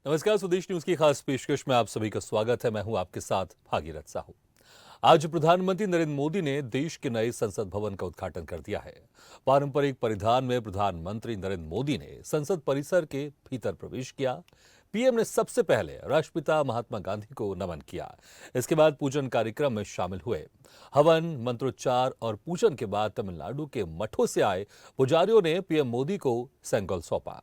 नमस्कार, स्वदेश न्यूज की खास पेशकश में आप सभी का स्वागत है। मैं हूं आपके साथ भागीरथ साहू। आज प्रधानमंत्री नरेंद्र मोदी ने देश के नए संसद भवन का उद्घाटन कर दिया है। पारंपरिक परिधान में प्रधानमंत्री नरेंद्र मोदी ने संसद परिसर के भीतर प्रवेश किया। पीएम ने सबसे पहले राष्ट्रपिता महात्मा गांधी को नमन किया। इसके बाद पूजन कार्यक्रम में शामिल हुए। हवन, मंत्रोच्चार और पूजन के बाद तमिलनाडु के मठों से आए पुजारियों ने पीएम मोदी को सेंगोल सौंपा।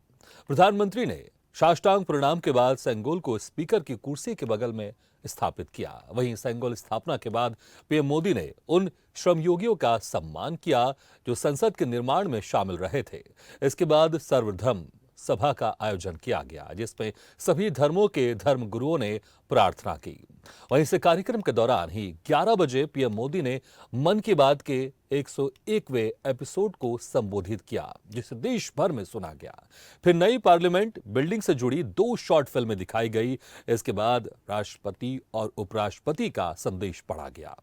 प्रधानमंत्री ने साष्टांग प्रणाम के बाद सेंगोल को स्पीकर की कुर्सी के बगल में स्थापित किया। वहीं सेंगोल स्थापना के बाद पीएम मोदी ने उन श्रमयोगियों का सम्मान किया जो संसद के निर्माण में शामिल रहे थे। इसके बाद सर्वधर्म सभा का आयोजन किया गया, जिसमें सभी धर्मों के धर्मगुरुओं ने प्रार्थना की। वहीं इस कार्यक्रम के दौरान ही 11 बजे पीएम मोदी ने मन की बात के 101वें एपिसोड को संबोधित किया, जिसे देश भर में सुना गया। फिर नई पार्लियामेंट बिल्डिंग से जुड़ी 2 शॉर्ट फिल्में दिखाई गई। इसके बाद राष्ट्रपति और उपराष्ट्रपति का संदेश पढ़ा गया।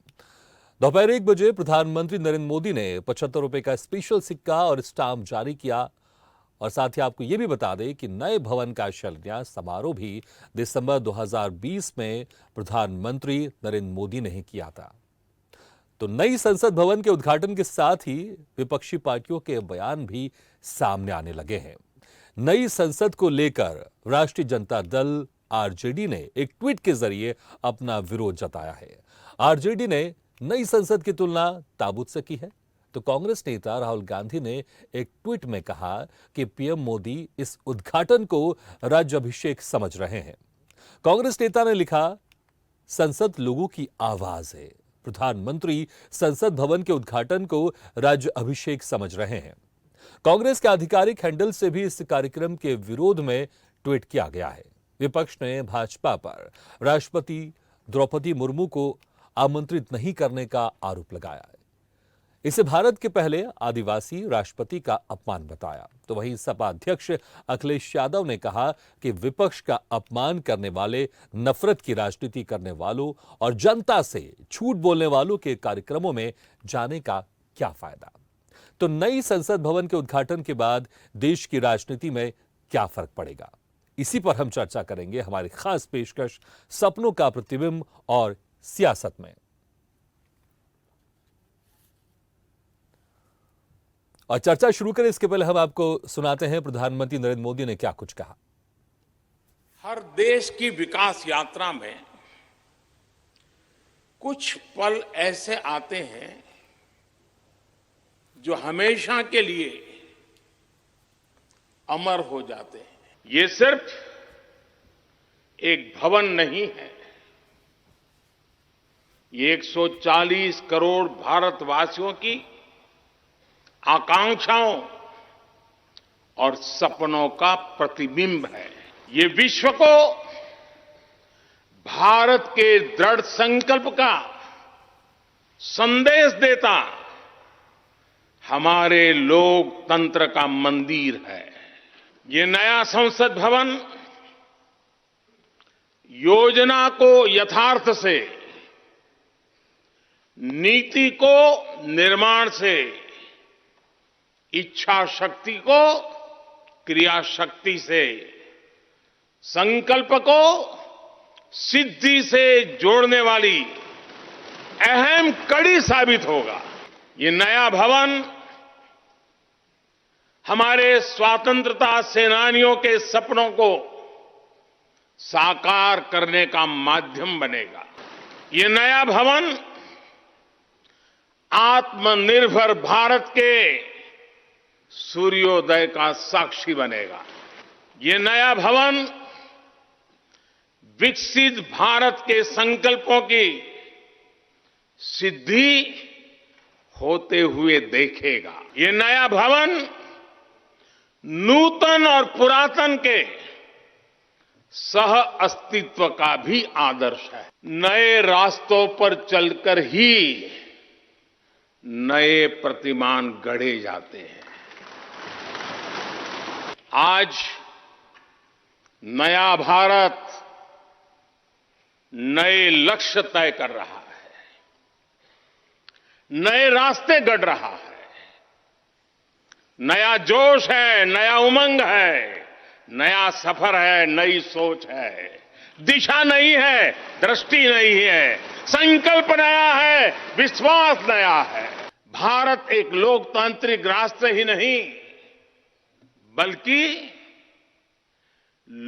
दोपहर 1 बजे प्रधानमंत्री नरेंद्र मोदी ने 75 रुपए का स्पेशल सिक्का और स्टाम्प जारी किया। और साथ ही आपको यह भी बता दें कि नए भवन का शिलान्यास समारोह भी दिसंबर 2020 में प्रधानमंत्री नरेंद्र मोदी ने ही किया था। तो नई संसद भवन के उद्घाटन के साथ ही विपक्षी पार्टियों के बयान भी सामने आने लगे हैं। नई संसद को लेकर राष्ट्रीय जनता दल आरजेडी ने एक ट्वीट के जरिए अपना विरोध जताया है। आरजेडी ने नई संसद की तुलना ताबूत से की है। तो कांग्रेस नेता राहुल गांधी ने एक ट्वीट में कहा कि पीएम मोदी इस उद्घाटन को राज्याभिषेक समझ रहे हैं। कांग्रेस नेता ने लिखा, संसद लोगों की आवाज है। प्रधानमंत्री संसद भवन के उद्घाटन को राज्याभिषेक समझ रहे हैं। कांग्रेस के आधिकारिक हैंडल से भी इस कार्यक्रम के विरोध में ट्वीट किया गया है। विपक्ष ने भाजपा पर राष्ट्रपति द्रौपदी मुर्मू को आमंत्रित नहीं करने का आरोप लगाया है। इसे भारत के पहले आदिवासी राष्ट्रपति का अपमान बताया। तो वहीं सपा अध्यक्ष अखिलेश यादव ने कहा कि विपक्ष का अपमान करने वाले, नफरत की राजनीति करने वालों और जनता से झूठ बोलने वालों के कार्यक्रमों में जाने का क्या फायदा। तो नई संसद भवन के उद्घाटन के बाद देश की राजनीति में क्या फर्क पड़ेगा, इसी पर हम चर्चा करेंगे हमारी खास पेशकश सपनों का प्रतिबिंब और सियासत में। और चर्चा शुरू करें इसके पहले हम आपको सुनाते हैं प्रधानमंत्री नरेंद्र मोदी ने क्या कुछ कहा। हर देश की विकास यात्रा में कुछ पल ऐसे आते हैं जो हमेशा के लिए अमर हो जाते हैं। ये सिर्फ एक भवन नहीं है, ये 140 करोड़ भारतवासियों की आकांक्षाओं और सपनों का प्रतिबिंब है। ये विश्व को भारत के दृढ़ संकल्प का संदेश देता हमारे लोकतंत्र का मंदिर है। ये नया संसद भवन योजना को यथार्थ से, नीति को निर्माण से, इच्छा शक्ति को क्रिया शक्ति से, संकल्प को सिद्धि से जोड़ने वाली अहम कड़ी साबित होगा। ये नया भवन हमारे स्वतंत्रता सेनानियों के सपनों को साकार करने का माध्यम बनेगा। ये नया भवन आत्मनिर्भर भारत के सूर्योदय का साक्षी बनेगा। ये नया भवन विकसित भारत के संकल्पों की सिद्धि होते हुए देखेगा। ये नया भवन नूतन और पुरातन के सह अस्तित्व का भी आदर्श है। नए रास्तों पर चलकर ही नए प्रतिमान गढ़े जाते हैं। आज नया भारत नए लक्ष्य तय कर रहा है, नए रास्ते गढ़ रहा है। नया जोश है, नया उमंग है, नया सफर है, नई सोच है, दिशा नई है, दृष्टि नई है, संकल्प नया है, विश्वास नया है। भारत एक लोकतांत्रिक राष्ट्र ही नहीं बल्कि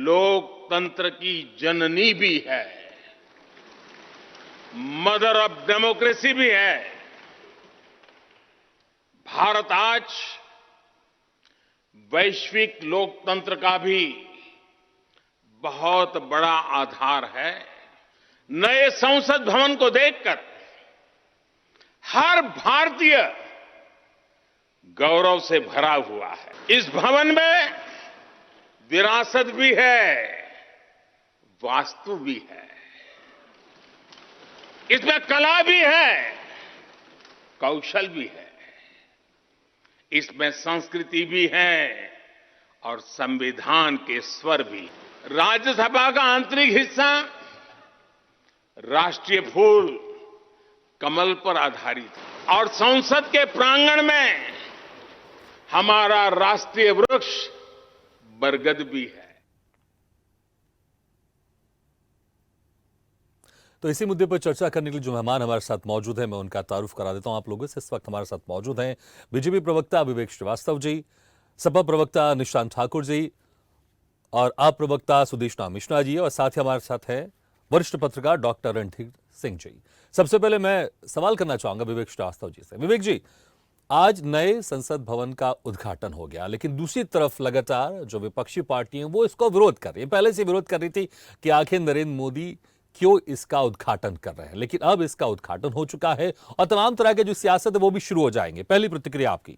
लोकतंत्र की जननी भी है, मदर ऑफ डेमोक्रेसी भी है। भारत आज वैश्विक लोकतंत्र का भी बहुत बड़ा आधार है। नए संसद भवन को देखकर हर भारतीय गौरव से भरा हुआ है। इस भवन में विरासत भी है, वास्तु भी है, इसमें कला भी है, कौशल भी है, इसमें संस्कृति भी है और संविधान के स्वर भी। राज्यसभा का आंतरिक हिस्सा राष्ट्रीय फूल कमल पर आधारित है और संसद के प्रांगण में हमारा राष्ट्रीय वृक्ष बरगद भी है। तो इसी मुद्दे पर चर्चा करने के लिए जो मेहमान हमारे साथ मौजूद हैं, मैं उनका तारुफ करा देता हूं आप लोगों से। इस वक्त हमारे साथ मौजूद हैं बीजेपी प्रवक्ता विवेक श्रीवास्तव जी, सपा प्रवक्ता निशांत ठाकुर जी और आप प्रवक्ता सुदेशना मिश्रा जी, और साथ ही हमारे साथ है वरिष्ठ पत्रकार डॉक्टर रणधीर सिंह जी। सबसे पहले मैं सवाल करना चाहूंगा विवेक श्रीवास्तव जी से। विवेक जी, आज नए संसद भवन का उद्घाटन हो गया, लेकिन दूसरी तरफ लगातार जो विपक्षी पार्टी हैं वो इसको विरोध कर रही है। पहले से विरोध कर रही थी कि आखिर नरेंद्र मोदी क्यों इसका उद्घाटन कर रहे हैं, लेकिन अब इसका उद्घाटन हो चुका है और तमाम तरह के जो सियासत है वो भी शुरू हो जाएंगे। पहली प्रतिक्रिया आपकी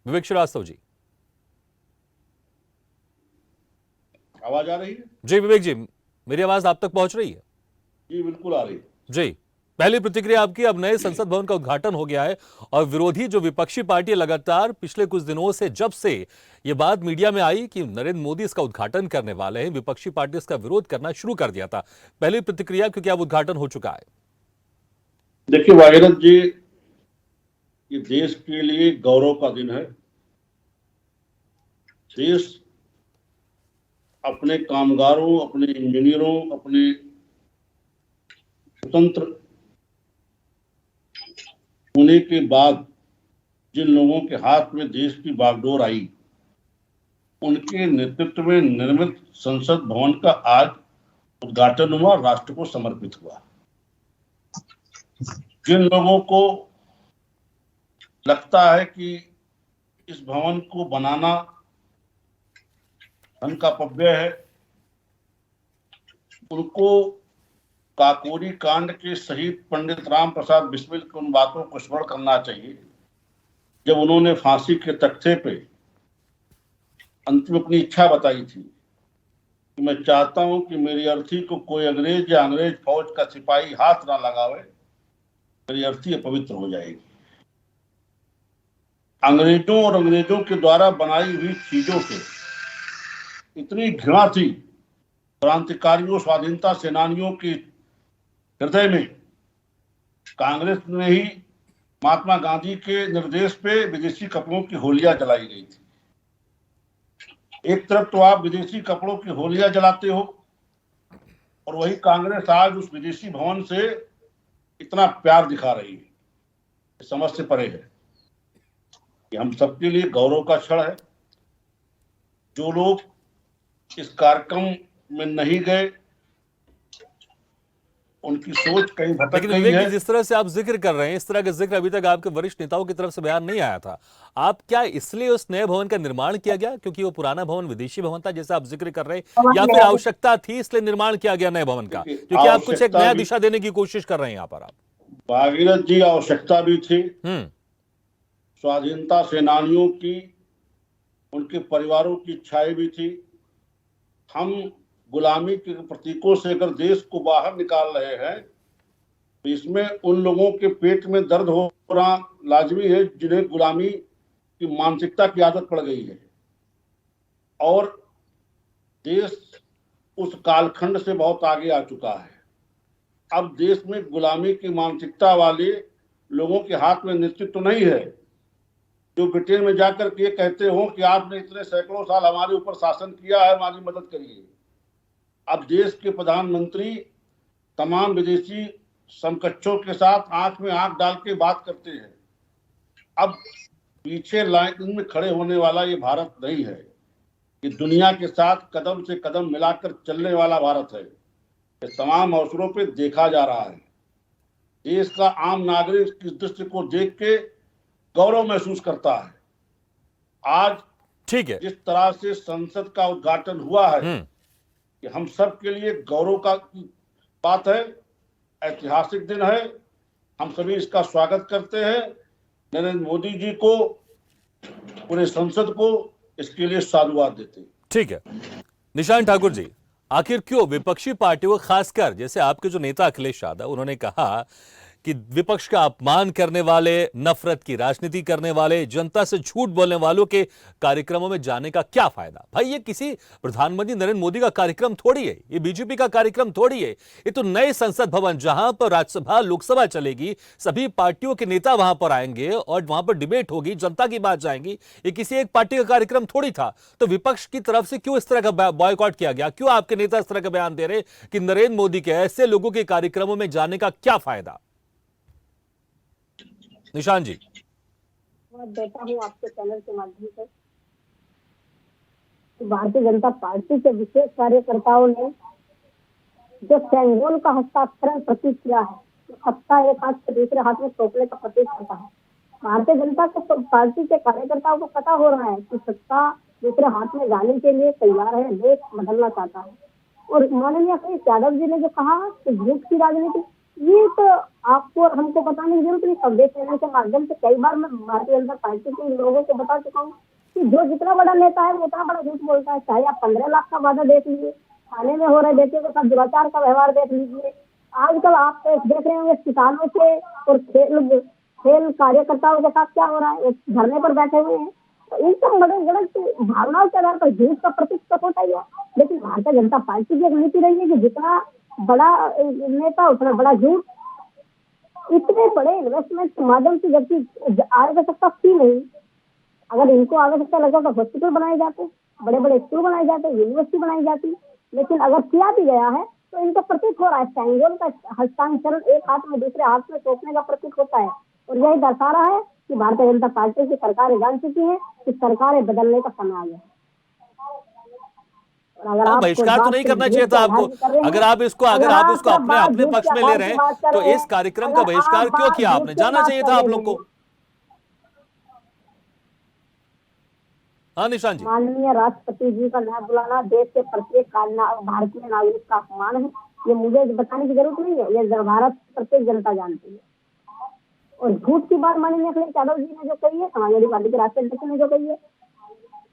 विवेक श्रीवास्तव जी। आवाज आ रही है? जी विवेक जी, मेरी आवाज आप तक पहुंच रही है? जी बिल्कुल आ रही है। जी, पहली प्रतिक्रिया आपकी। अब नए संसद भवन का उद्घाटन हो गया है और विरोधी जो विपक्षी पार्टी लगातार पिछले कुछ दिनों से, जब से ये बात मीडिया में आई कि नरेंद्र मोदी इसका उद्घाटन करने वाले हैं, विपक्षी पार्टी इसका विरोध करना शुरू कर दिया था। पहली प्रतिक्रिया, क्योंकि अब उद्घाटन हो चुका है। देखिए वागिरत जी, ये देश के लिए गौरव का दिन है। देश अपने कामगारों, अपने इंजीनियरों, अपने स्वतंत्र होने के बाद जिन लोगों के हाथ में देश की बागडोर आई, उनके नेतृत्व में निर्मित संसद भवन का आज उद्घाटन हुआ, राष्ट्र को समर्पित हुआ। जिन लोगों को लगता है कि इस भवन को बनाना धन का अपव्यय है, उनको काकोरी कांड के शहीद पंडित राम प्रसाद बिस्मिल की उन बातों को स्मरण करना चाहिए जब उन्होंने फांसी के तख्ते पे अंतिम अपनी इच्छा बताई थी कि मैं चाहता हूं कि मेरी अर्थी को कोई अंग्रेज या अंग्रेज फौज का सिपाही हाथ ना लगावे, मेरी अर्थी अपवित्र हो जाएगी। अंग्रेजों और अंग्रेजों के द्वारा बनाई हुई चीजों से इतनी घृणा थी क्रांतिकारियों, स्वाधीनता सेनानियों के हृदय में, कांग्रेस ने ही महात्मा गांधी के निर्देश पे विदेशी कपड़ों की होलियां जलाई गई थी। एक तरफ तो आप विदेशी कपड़ों की होलियां जलाते हो और वही कांग्रेस आज उस विदेशी भवन से इतना प्यार दिखा रही है। समझ से परे है। ये हम सबके लिए गौरव का क्षण है। जो लोग इस कार्यक्रम में नहीं गए, उनकी सोच कहीं भटक लेकिन गई विवेक है। जी, जिस तरह से आप जिक्र कर रहे हैं, इस तरह का जिक्र अभी तक आपके वरिष्ठ नेताओं की तरफ से बयान नहीं आया था। आप क्या इसलिए उस नए भवन का निर्माण किया गया क्योंकि वो पुराना भवन विदेशी भवन था जैसा आप जिक्र कर रहे हैं, या फिर आवश्यकता थी इसलिए निर्माण किया गया नए भवन का, क्योंकि आप कुछ एक नया दिशा देने की कोशिश कर रहे हैं यहाँ पर आप? भागीरथ जी, आवश्यकता भी थी, स्वाधीनता सेनानियों की, उनके परिवारों की इच्छाएं भी थी। हम गुलामी के प्रतीकों से अगर देश को बाहर निकाल रहे हैं तो इसमें उन लोगों के पेट में दर्द हो रहा लाजमी है जिन्हें गुलामी की मानसिकता की आदत पड़ गई है। और देश उस कालखंड से बहुत आगे आ चुका है। अब देश में गुलामी की मानसिकता वाले लोगों के हाथ में नेतृत्व नहीं है। जो ब्रिटेन में जाकर के कहते हो कि आपने इतने सैकड़ों साल हमारे ऊपर शासन किया है, हमारी मदद करिए। अब देश के प्रधानमंत्री तमाम विदेशी समकक्षों के साथ आंख में आंख डाल के बात करते हैं। अब पीछे लाइन में खड़े होने वाला ये भारत नहीं है, ये दुनिया के साथ कदम से कदम मिलाकर चलने वाला भारत है। ये तमाम अवसरों पे देखा जा रहा है। देश का आम नागरिक इस दृश्य को देख के गौरव महसूस करता है। आज ठीक है। जिस तरह से संसद का उद्घाटन हुआ है, कि हम सब के लिए गौरव का बात है, ऐतिहासिक दिन है। हम सभी इसका स्वागत करते हैं। नरेंद्र मोदी जी को, पूरे संसद को इसके लिए साधुवाद देते हैं। ठीक है निशांत ठाकुर जी, आखिर क्यों विपक्षी पार्टियों, खासकर जैसे आपके जो नेता अखिलेश यादव, उन्होंने कहा कि विपक्ष का अपमान करने वाले, नफरत की राजनीति करने वाले, जनता से झूठ बोलने वालों के कार्यक्रमों में जाने का क्या फायदा? भाई ये किसी प्रधानमंत्री नरेंद्र मोदी का कार्यक्रम थोड़ी है, ये बीजेपी का कार्यक्रम थोड़ी है। ये तो नए संसद भवन, जहां पर राज्यसभा लोकसभा चलेगी, सभी पार्टियों के नेता वहां पर आएंगे और वहां पर डिबेट होगी, जनता की बात जाएंगी। ये किसी एक पार्टी का कार्यक्रम थोड़ी था। तो विपक्ष की तरफ से क्यों इस तरह का बॉयकॉट किया गया? क्यों आपके नेता इस तरह का बयान दे रहे कि नरेंद्र मोदी के ऐसे लोगों के कार्यक्रमों में जाने का क्या फायदा? निशांत जी, मैं देता हूँ आपके चैनल के माध्यम से कि भारतीय जनता पार्टी के विशेष कार्यकर्ताओं ने जो सेंगोल का हस्ताक्षरण प्रतीक किया है, तो सत्ता एक हाथ से दूसरे हाथ में सौंपने का प्रतीक होता है। भारतीय जनता पार्टी के कार्यकर्ताओं को पता हो रहा है कि सत्ता दूसरे हाथ में जाने के लिए तैयार है, देश बदलना चाहता है। और माननीय अखिलेश यादव जी ने जो कहा कि झूठ की राजनीति, ये तो आपको और हमको बताने की जरूरत नहीं। संदेश चैनल के माध्यम से कई बार मैं भारतीय जनता पार्टी के लोगों को बता चुका हूँ कि जो जितना बड़ा नेता है वो उतना बड़ा झूठ बोलता है। चाहे आप 15 लाख का वादा देख लीजिए, थाने में हो रहे बेटियों के साथ दुराचार का व्यवहार देख लीजिए, आजकल आप देख रहे होंगे किसानों से और खेल कार्यकर्ताओं के साथ क्या हो रहा है, धरने पर बैठे हुए हैं। तो इन सब बड़े गलत भावनाओं के आधार पर झूठ का प्रतीक तो होता ही है। लेकिन भारतीय जनता पार्टी की एक नीति रही है कि जितना बड़ा नेता उतना बड़ा झूठ। इतने बड़े इन्वेस्टमेंट के माध्यम से जबकि आवश्यकता थी नहीं, अगर इनको आवश्यकता लगा तो हॉस्पिटल बनाए जाते, बड़े बड़े स्कूल बनाए जाते, यूनिवर्सिटी बनाई जाती। लेकिन अगर किया भी गया है तो इनका प्रतीक हो रहा है, सेंगोल का हस्ताक्षरण एक हाथ में दूसरे हाथ में सौंपने का प्रतीक होता है। और यही दर्शा रहा है कि भारतीय जनता पार्टी की सरकारें जान चुकी है कि सरकारें बदलने का समय आ गया। बहिष्कार तो नहीं करना चाहिए था आपको। अगर आप इसको अपने पक्ष में ले रहे हैं तो इस कार्यक्रम का बहिष्कार क्यों किया आपने? जाना चाहिए था आप लोग को। हाँ निशांत जी, माननीय राष्ट्रपति जी का नाम बुलाना देश के प्रत्येक भारतीय नागरिक का अपमान है। ये मुझे बताने की जरूरत नहीं है, ये भारत प्रत्येक जनता जानती है। और झूठ की बात माननीय अखिलेश यादव जी ने जो कही है, समाजवादी पार्टी के राष्ट्रीय अध्यक्ष ने जो कही है,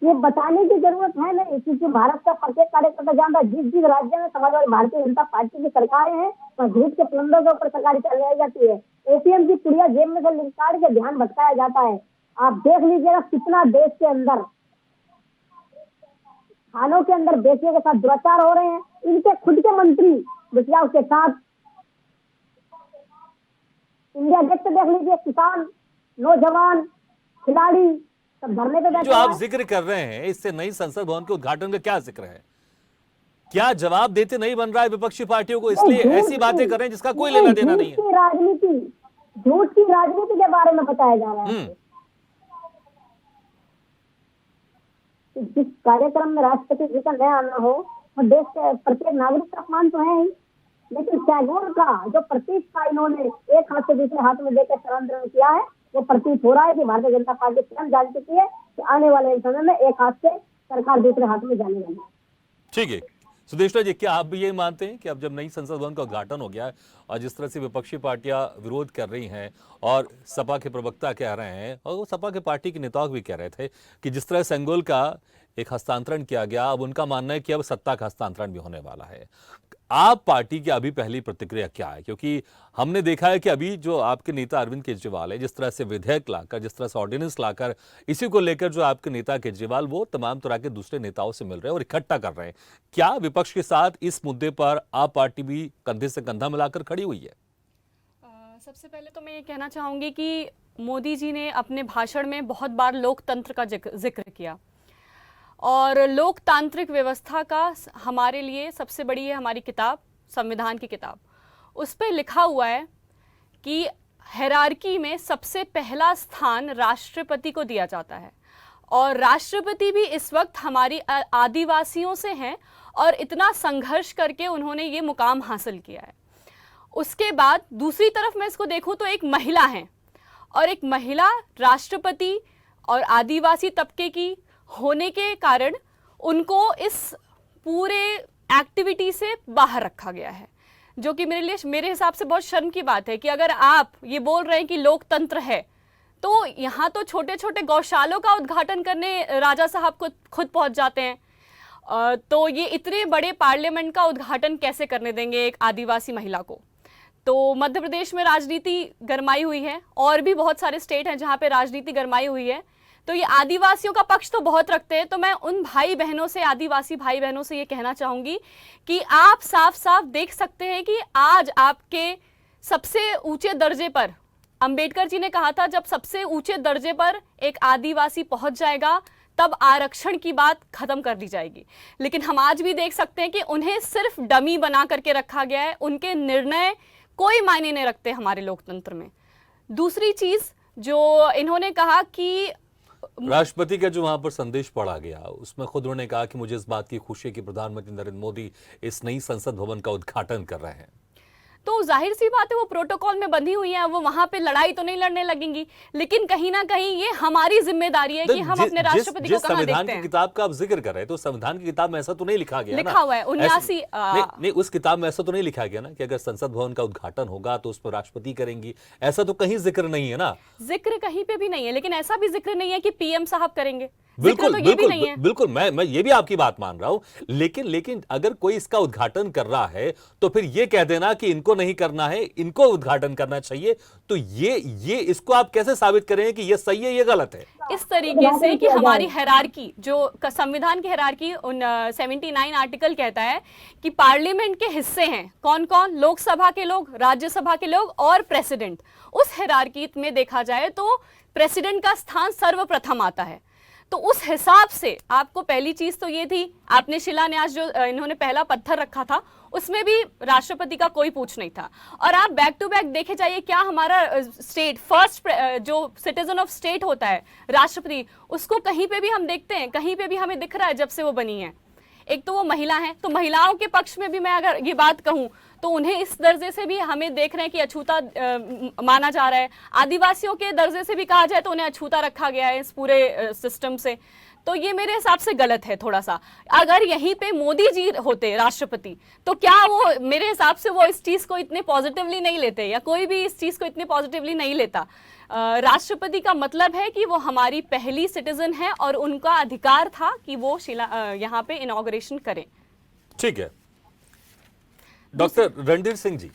ये बताने की जरूरत है नहीं, क्योंकि भारत का प्रत्येक कार्यकर्ता जानता है जिस जिस राज्य में समाजवादी भारतीय जनता पार्टी की सरकारें हैं वहाँ झूठ के प्लंडर के ऊपर सरकार चलाई जाती है। एटीएम की पुड़िया जेब में से निकाल के ध्यान भटकाया जाता है। आप देख लीजिएगा कितना देश के अंदर थानों के अंदर बेटियों के साथ दुराचार हो रहे हैं। इनके खुद के मंत्री बिटिया के साथ इंडिया गेट पे देख लीजिए, किसान, नौजवान, खिलाड़ी सब धरने पे बैठे। जो आप जिक्र कर रहे हैं इससे नई संसद भवन के उद्घाटन का क्या जिक्र है? क्या जवाब देते नहीं बन रहा है विपक्षी पार्टियों को, इसलिए ऐसी बातें कर रहे हैं जिसका कोई लेना देना नहीं है? राजनीति, झूठ की राजनीति के बारे में बताया जा रहा है। जिस कार्यक्रम में राष्ट्रपति जी का नया आना हो और देश के प्रत्येक नागरिक का अपमान तो है ही, लेकिन सेंगोल का जो प्रतीक का इन्होंने एक हाथ से दूसरे हाथ में देकर स्थानांतरण किया है, वो प्रतीक हो रहा है कि भारतीय जनता पार्टी स्वयं जान चुकी है कि आने वाले समय में एक हाथ से सरकार दूसरे हाथ में जाने वाली है। ठीक है सुदेश्वर जी, क्या आप भी ये मानते हैं कि अब जब नई संसद भवन का उद्घाटन हो गया है और जिस तरह से विपक्षी पार्टियां विरोध कर रही हैं और सपा के प्रवक्ता कह रहे हैं और वो सपा के पार्टी के नेता भी कह रहे थे कि जिस तरह सेंगोल का एक हस्तांतरण किया गया, अब उनका मानना है कि अब सत्ता का हस्तांतरण भी होने वाला है, आप पार्टी की अभी पहली प्रतिक्रिया क्या है? क्योंकि हमने देखा है कि अभी जो आपके नेता अरविंद केजरीवाल है, जिस तरह से विधेयक लाकर, जिस तरह से ऑर्डिनेंस लाकर, इसी को लेकर जो आपके नेता केजरीवाल वो तमाम तरह के दूसरे नेताओं से मिल रहे हैं और इकट्ठा कर रहे हैं। क्या विपक्ष के साथ इस मुद्दे पर आप पार्टी भी कंधे से कंधा मिलाकर खड़ी हुई है? सबसे पहले तो मैं ये कहना चाहूँगी कि मोदी जी ने अपने भाषण में बहुत बार लोकतंत्र का जिक्र किया और लोकतांत्रिक व्यवस्था का हमारे लिए सबसे बड़ी है हमारी किताब, संविधान की किताब। उस पर लिखा हुआ है कि हायरार्की में सबसे पहला स्थान राष्ट्रपति को दिया जाता है और राष्ट्रपति भी इस वक्त हमारी आदिवासियों से हैं और इतना संघर्ष करके उन्होंने ये मुकाम हासिल किया है। उसके बाद दूसरी तरफ मैं इसको देखूं तो एक महिला है और एक महिला राष्ट्रपति और आदिवासी तबके की होने के कारण उनको इस पूरे एक्टिविटी से बाहर रखा गया है, जो कि मेरे हिसाब से बहुत शर्म की बात है कि अगर आप ये बोल रहे हैं कि लोकतंत्र है तो यहाँ तो छोटे छोटे गौशालों का उद्घाटन करने राजा साहब खुद पहुंच जाते हैं, तो ये इतने बड़े पार्लियामेंट का उद्घाटन कैसे करने देंगे एक आदिवासी महिला को। तो मध्य प्रदेश में राजनीति गरमाई हुई है और भी बहुत सारे स्टेट हैं जहाँ पे राजनीति गरमाई हुई है, तो ये आदिवासियों का पक्ष तो बहुत रखते हैं। तो मैं उन भाई बहनों से, आदिवासी भाई बहनों से ये कहना चाहूँगी कि आप साफ साफ देख सकते हैं कि आज आपके सबसे ऊंचे दर्जे पर, अंबेडकर जी ने कहा था जब सबसे ऊंचे दर्जे पर एक आदिवासी पहुंच जाएगा तब आरक्षण की बात खत्म कर दी जाएगी। लेकिन हम आज भी देख सकते हैं कि उन्हें सिर्फ डमी बना करके रखा गया है, उनके निर्णय कोई मायने नहीं रखते हमारे लोकतंत्र में। दूसरी चीज जो इन्होंने कहा कि राष्ट्रपति का जो वहां पर संदेश पढ़ा गया उसमें खुद उन्होंने कहा कि मुझे इस बात की खुशी है कि प्रधानमंत्री नरेंद्र मोदी इस नई संसद भवन का उद्घाटन कर रहे हैं। तो जाहिर सी बात है वो प्रोटोकॉल में बंधी हुई है, वो वहां पे लड़ाई तो नहीं लड़ने लगेंगी, लेकिन कहीं ना कहीं ये हमारी जिम्मेदारी है कि हम अपने राष्ट्रपति को कहां देखते हैं। संविधान की किताब का आप जिक्र कर रहे हैं तो संविधान की किताब में ऐसा तो नहीं लिखा गया लिखा हुआ है 79 नहीं, उस किताब में ऐसा तो नहीं लिखा गया ना कि अगर संसद भवन का उद्घाटन होगा तो उस पर राष्ट्रपति करेंगी, ऐसा तो कहीं जिक्र नहीं है ना। जिक्र कहीं पे भी नहीं है, लेकिन ऐसा भी जिक्र नहीं है कि पीएम साहब करेंगे। बिल्कुल तो ये भी नहीं है। बिल्कुल मैं ये भी आपकी बात मान रहा हूं, लेकिन अगर कोई इसका उद्घाटन कर रहा है तो फिर ये कह देना कि इनको नहीं करना है, इनको उद्घाटन करना चाहिए, तो ये इसको आप कैसे साबित करें कि ये सही है ये गलत है? इस तरीके से कि हमारी हायरार्की, जो संविधान की हायरार्की 79 आर्टिकल कहता है कि पार्लियामेंट के हिस्से हैं कौन कौन, लोकसभा के लोग, राज्यसभा के लोग और प्रेसिडेंट। उस हायरार्की में देखा जाए तो प्रेसिडेंट का स्थान सर्वप्रथम आता है। तो उस हिसाब से आपको पहली चीज तो ये थी, आपने शिलान्यास जो इन्होंने पहला पत्थर रखा था उसमें भी राष्ट्रपति का कोई पूछ नहीं था। और आप बैक टू बैक देखे जाइए, क्या हमारा स्टेट फर्स्ट जो सिटीजन ऑफ स्टेट होता है राष्ट्रपति, उसको कहीं पे भी हम देखते हैं, कहीं पे भी हमें दिख रहा है जब से वो बनी है। एक तो वो महिला है, तो महिलाओं के पक्ष में भी मैं अगर ये बात कहूं तो उन्हें इस दर्जे से भी हमें देख रहे हैं कि अछूता माना जा रहा है। आदिवासियों के दर्जे से भी कहा जाए तो उन्हें अछूता रखा गया है इस पूरे सिस्टम से। तो ये मेरे हिसाब से गलत है थोड़ा सा। अगर यहीं पे मोदी जी होते राष्ट्रपति तो क्या वो, मेरे हिसाब से वो इस चीज को इतने पॉजिटिवली नहीं लेते, या कोई भी इस चीज को इतने पॉजिटिवली नहीं लेता। राष्ट्रपति का मतलब है कि वो हमारी पहली सिटीजन है और उनका अधिकार था कि वो यहाँ पे इनॉग्रेशन करें। ठीक है डॉक्टर रणधीर सिंह जी,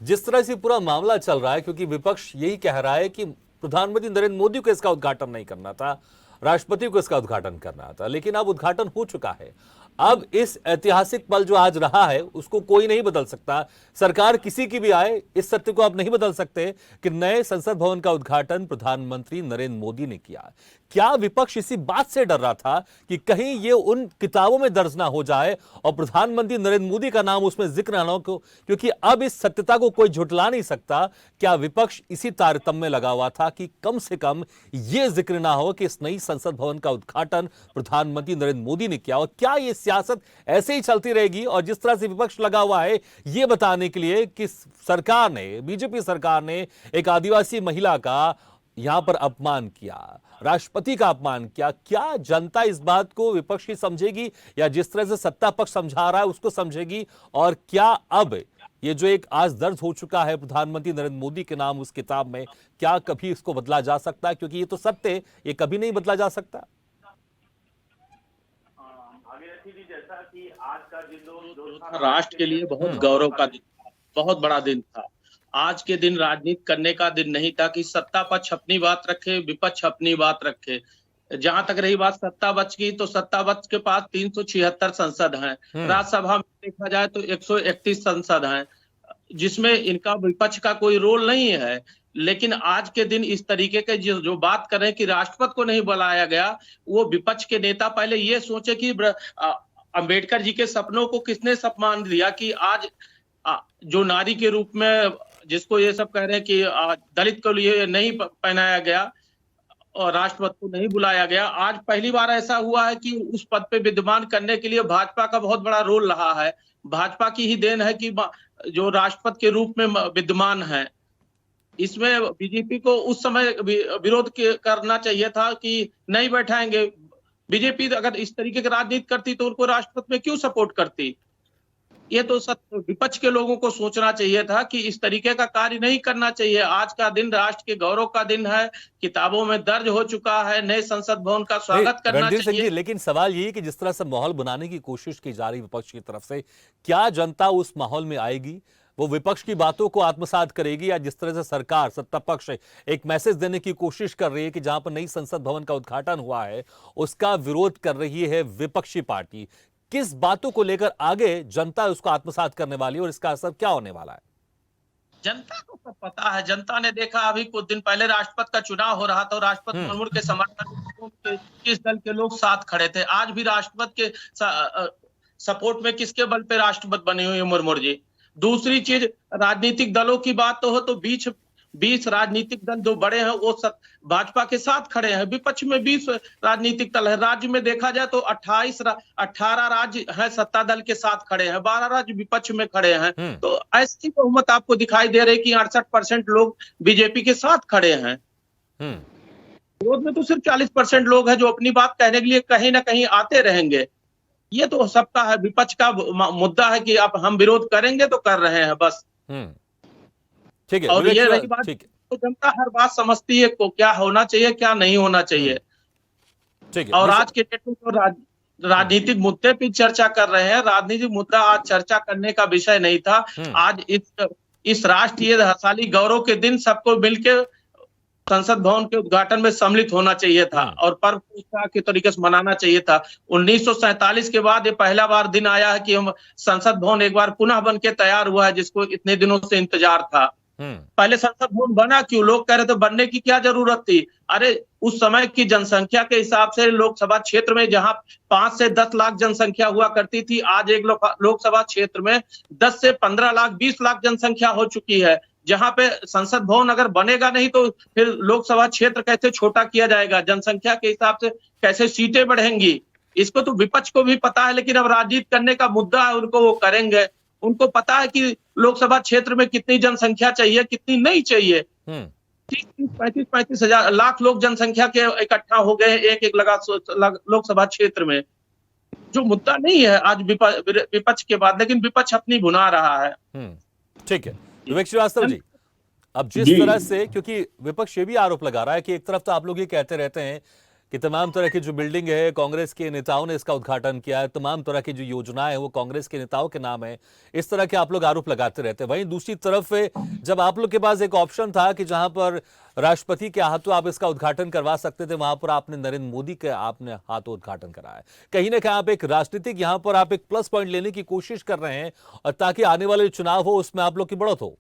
जिस तरह से पूरा मामला चल रहा है, क्योंकि विपक्ष यही कह रहा है कि प्रधानमंत्री नरेंद्र मोदी को इसका उद्घाटन नहीं करना था, राष्ट्रपति को इसका उद्घाटन करना था, लेकिन अब उद्घाटन हो चुका है। अब इस ऐतिहासिक पल जो आज रहा है उसको कोई नहीं बदल सकता, सरकार किसी की भी आए, इस सत्य को आप नहीं बदल सकते कि नए संसद भवन का उद्घाटन प्रधानमंत्री नरेंद्र मोदी ने किया। क्या विपक्ष इसी बात से डर रहा था कि कहीं ये उन किताबों में दर्ज ना हो जाए और प्रधानमंत्री नरेंद्र मोदी का नाम उसमें जिक्र ना हो, क्योंकि अब इस सत्यता को कोई झुठला नहीं सकता। क्या विपक्ष इसी तारतम्य में लगा हुआ था कि कम से कम ये जिक्र ना हो कि इस नई संसद भवन का उद्घाटन प्रधानमंत्री नरेंद्र मोदी ने किया? और क्या ये सियासत ऐसे ही चलती रहेगी? और जिस तरह से विपक्ष लगा हुआ है ये बताने के लिए कि सरकार ने, बीजेपी सरकार ने एक आदिवासी महिला का यहां पर अपमान किया, राष्ट्रपति का अपमान किया, क्या जनता इस बात को विपक्ष की समझेगी या जिस तरह से सत्ता पक्ष समझा रहा है उसको समझेगी? और क्या अब ये जो एक आज दर्ज हो चुका है प्रधानमंत्री नरेंद्र मोदी के नाम उस किताब में, क्या कभी इसको बदला जा सकता है? क्योंकि ये तो सत्य है, ये कभी नहीं बदला जा सकता। जैसा कि आज का दिन राष्ट्र के लिए बहुत गौरव का दिन था, बहुत बड़ा दिन था। आज के दिन राजनीति करने का दिन नहीं था कि सत्ता पक्ष अपनी बात रखे, विपक्ष अपनी बात रखे। जहां तक रही बात सत्ता पक्ष की, तो सत्ता पक्ष के पास 376 संसद हैं, राज्यसभा में देखा जाए तो 131 संसद हैं, जिसमें इनका विपक्ष का कोई रोल नहीं है। लेकिन आज के दिन इस तरीके के जो बात कर रहे हैं कि राष्ट्रपति को नहीं बुलाया गया, वो विपक्ष के नेता पहले ये सोचे कि अंबेडकर जी के सपनों को किसने सम्मान दिया कि आज जो नारी के रूप में जिसको ये सब कह रहे हैं कि दलित को लिए नहीं पहनाया गया और राष्ट्रपति को नहीं बुलाया गया। आज पहली बार ऐसा हुआ है कि उस पद पे विद्यमान करने के लिए भाजपा का बहुत बड़ा रोल रहा है। भाजपा की ही देन है कि जो राष्ट्रपति के रूप में विद्यमान है। इसमें बीजेपी को उस समय विरोध करना चाहिए था कि नहीं बैठाएंगे। बीजेपी अगर इस तरीके की राजनीति करती तो उनको राष्ट्रपति में क्यों सपोर्ट करती? ये तो विपक्ष के लोगों को सोचना चाहिए था कि इस तरीके का कार्य नहीं करना चाहिए। आज का दिन राष्ट्र के गौरव का दिन है, किताबों में दर्ज हो चुका है, नए संसद भवन का स्वागत करना रणधीर सिंह चाहिए। जी, लेकिन सवाल ये है कि जिस तरह से माहौल बनाने की कोशिश की जा रही विपक्ष की तरफ से, क्या जनता उस माहौल में आएगी? वो विपक्ष की बातों को आत्मसात करेगी, या जिस तरह से सरकार सत्ता पक्ष एक मैसेज देने की कोशिश कर रही है कि जहां पर नई संसद भवन का उद्घाटन हुआ है उसका विरोध कर रही है विपक्षी पार्टी, किस बातों को लेकर आगे जनता उसको आत्मसात करने वाली है और इसका असर क्या होने वाला है? जनता को सब पता है। जनता ने देखा अभी कुछ दिन पहले राष्ट्रपति का चुनाव हो रहा था और राष्ट्रपति मुर्मू के समर्थन में किस दल के लोग साथ खड़े थे। आज भी राष्ट्रपति के सपोर्ट में किसके बल पे राष्ट्रपति बने हुए मुर्मू जी। दूसरी चीज, राजनीतिक दलों की बात तो हो तो 20 राजनीतिक दल जो बड़े हैं वो भाजपा के साथ खड़े हैं। विपक्ष में 20 राजनीतिक दल है। राज्य में देखा जाए तो 18 राज्य है सत्ता दल के साथ खड़े हैं, 12 राज्य विपक्ष में खड़े हैं। तो ऐसी बहुमत आपको दिखाई दे रही कि 68% लोग बीजेपी के साथ खड़े हैं। विरोध में तो सिर्फ 40% लोग हैं जो अपनी बात कहने के लिए कहीं ना कहीं आते रहेंगे। ये तो सबका है, विपक्ष का मुद्दा है कि अब हम विरोध करेंगे तो कर रहे हैं बस। ठीक है। और ये रही बात, तो जनता हर बात समझती है को क्या होना चाहिए क्या नहीं होना चाहिए। ठीक है। और आज के डेट में तो राजनीतिक मुद्दे पे चर्चा कर रहे हैं। राजनीतिक मुद्दा आज चर्चा करने का विषय नहीं था। आज इस राष्ट्रीय हर्षाली गौरव के दिन सबको मिलकर संसद भवन के उद्घाटन में सम्मिलित होना चाहिए था और पर्व को उत्साह के तरीके से मनाना चाहिए था। 1947 के बाद ये पहला बार दिन आया है कि हम संसद भवन एक बार पुनः बन के तैयार हुआ है, जिसको इतने दिनों से इंतजार था। पहले संसद भवन बना क्यों? लोग कह रहे थे बनने की क्या जरूरत थी। अरे उस समय की जनसंख्या के हिसाब से लोकसभा क्षेत्र में जहां 5 से 10 लाख जनसंख्या हुआ करती थी, आज एक लोकसभा क्षेत्र में 10 से 15 लाख 20 लाख जनसंख्या हो चुकी है। जहां पे संसद भवन अगर बनेगा नहीं तो फिर लोकसभा क्षेत्र कैसे छोटा किया जाएगा? जनसंख्या के हिसाब से कैसे सीटें बढ़ेंगी? इसको तो विपक्ष को भी पता है, लेकिन अब राजनीति करने का मुद्दा है, उनको वो करेंगे। उनको पता है कि लोकसभा क्षेत्र में कितनी जनसंख्या चाहिए, कितनी नहीं चाहिए। 35 लाख लोग जनसंख्या के इकट्ठा हो गए एक लगा लोकसभा क्षेत्र में। जो मुद्दा नहीं है आज विपक्ष के बाद, लेकिन विपक्ष अपनी भुना रहा है। ठीक है। विवेक श्रीवास्तव जी, अब जिस तरह से, क्योंकि विपक्ष ये भी आरोप लगा रहा है कि एक तरफ तो आप लोग ये कहते रहते हैं कि तमाम तरह की जो बिल्डिंग है कांग्रेस के नेताओं ने इसका उद्घाटन किया है, तमाम तरह की जो योजनाएं हैं वो कांग्रेस के नेताओं के नाम है, इस तरह के आप लोग आरोप लगाते रहते हैं। वहीं दूसरी तरफ जब आप लोग के पास एक ऑप्शन था कि जहां पर राष्ट्रपति के हाथों आप इसका उद्घाटन करवा सकते थे, वहां पर आपने नरेंद्र मोदी के आपने हाथों उद्घाटन कराया। कहीं ना कहीं आप एक राजनीतिक यहां पर आप एक प्लस पॉइंट लेने की कोशिश कर रहे हैं और ताकि आने वाले चुनाव हो उसमें आप लोग की बढ़त हो।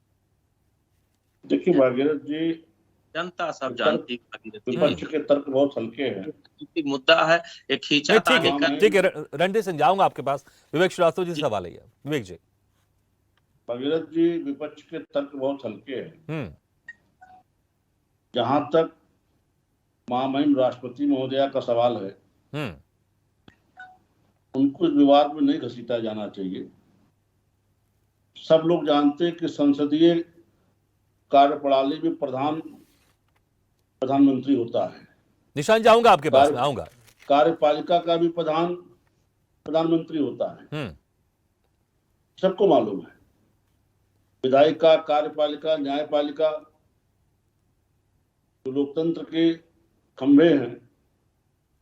देखिए भागीरथ जी, जनता सब जानती है, विपक्ष के तर्क बहुत हल्के हैं। मुद्दा है एक खींचातानी का। ठीक है, रणधीर सिंह जाऊंगा आपके पास। विवेक श्रीवास्तव जी से सवाल है। विवेक जी। भागीरथ जी, विपक्ष के तर्क बहुत हल्के हैं। जहां तक महामहिम राष्ट्रपति महोदया का सवाल है, उनको इस विवाद में नहीं घसीटा जाना चाहिए। सब लोग जानते हैं कि संसदीय कार्यप्रणाली में प्रधानमंत्री होता है। निशान जाऊंगा आपके पास में, आऊंगा। कार्यपालिका का भी प्रधानमंत्री होता है, सबको मालूम है। विधायिका, कार्यपालिका, न्यायपालिका जो लोकतंत्र के खंभे हैं,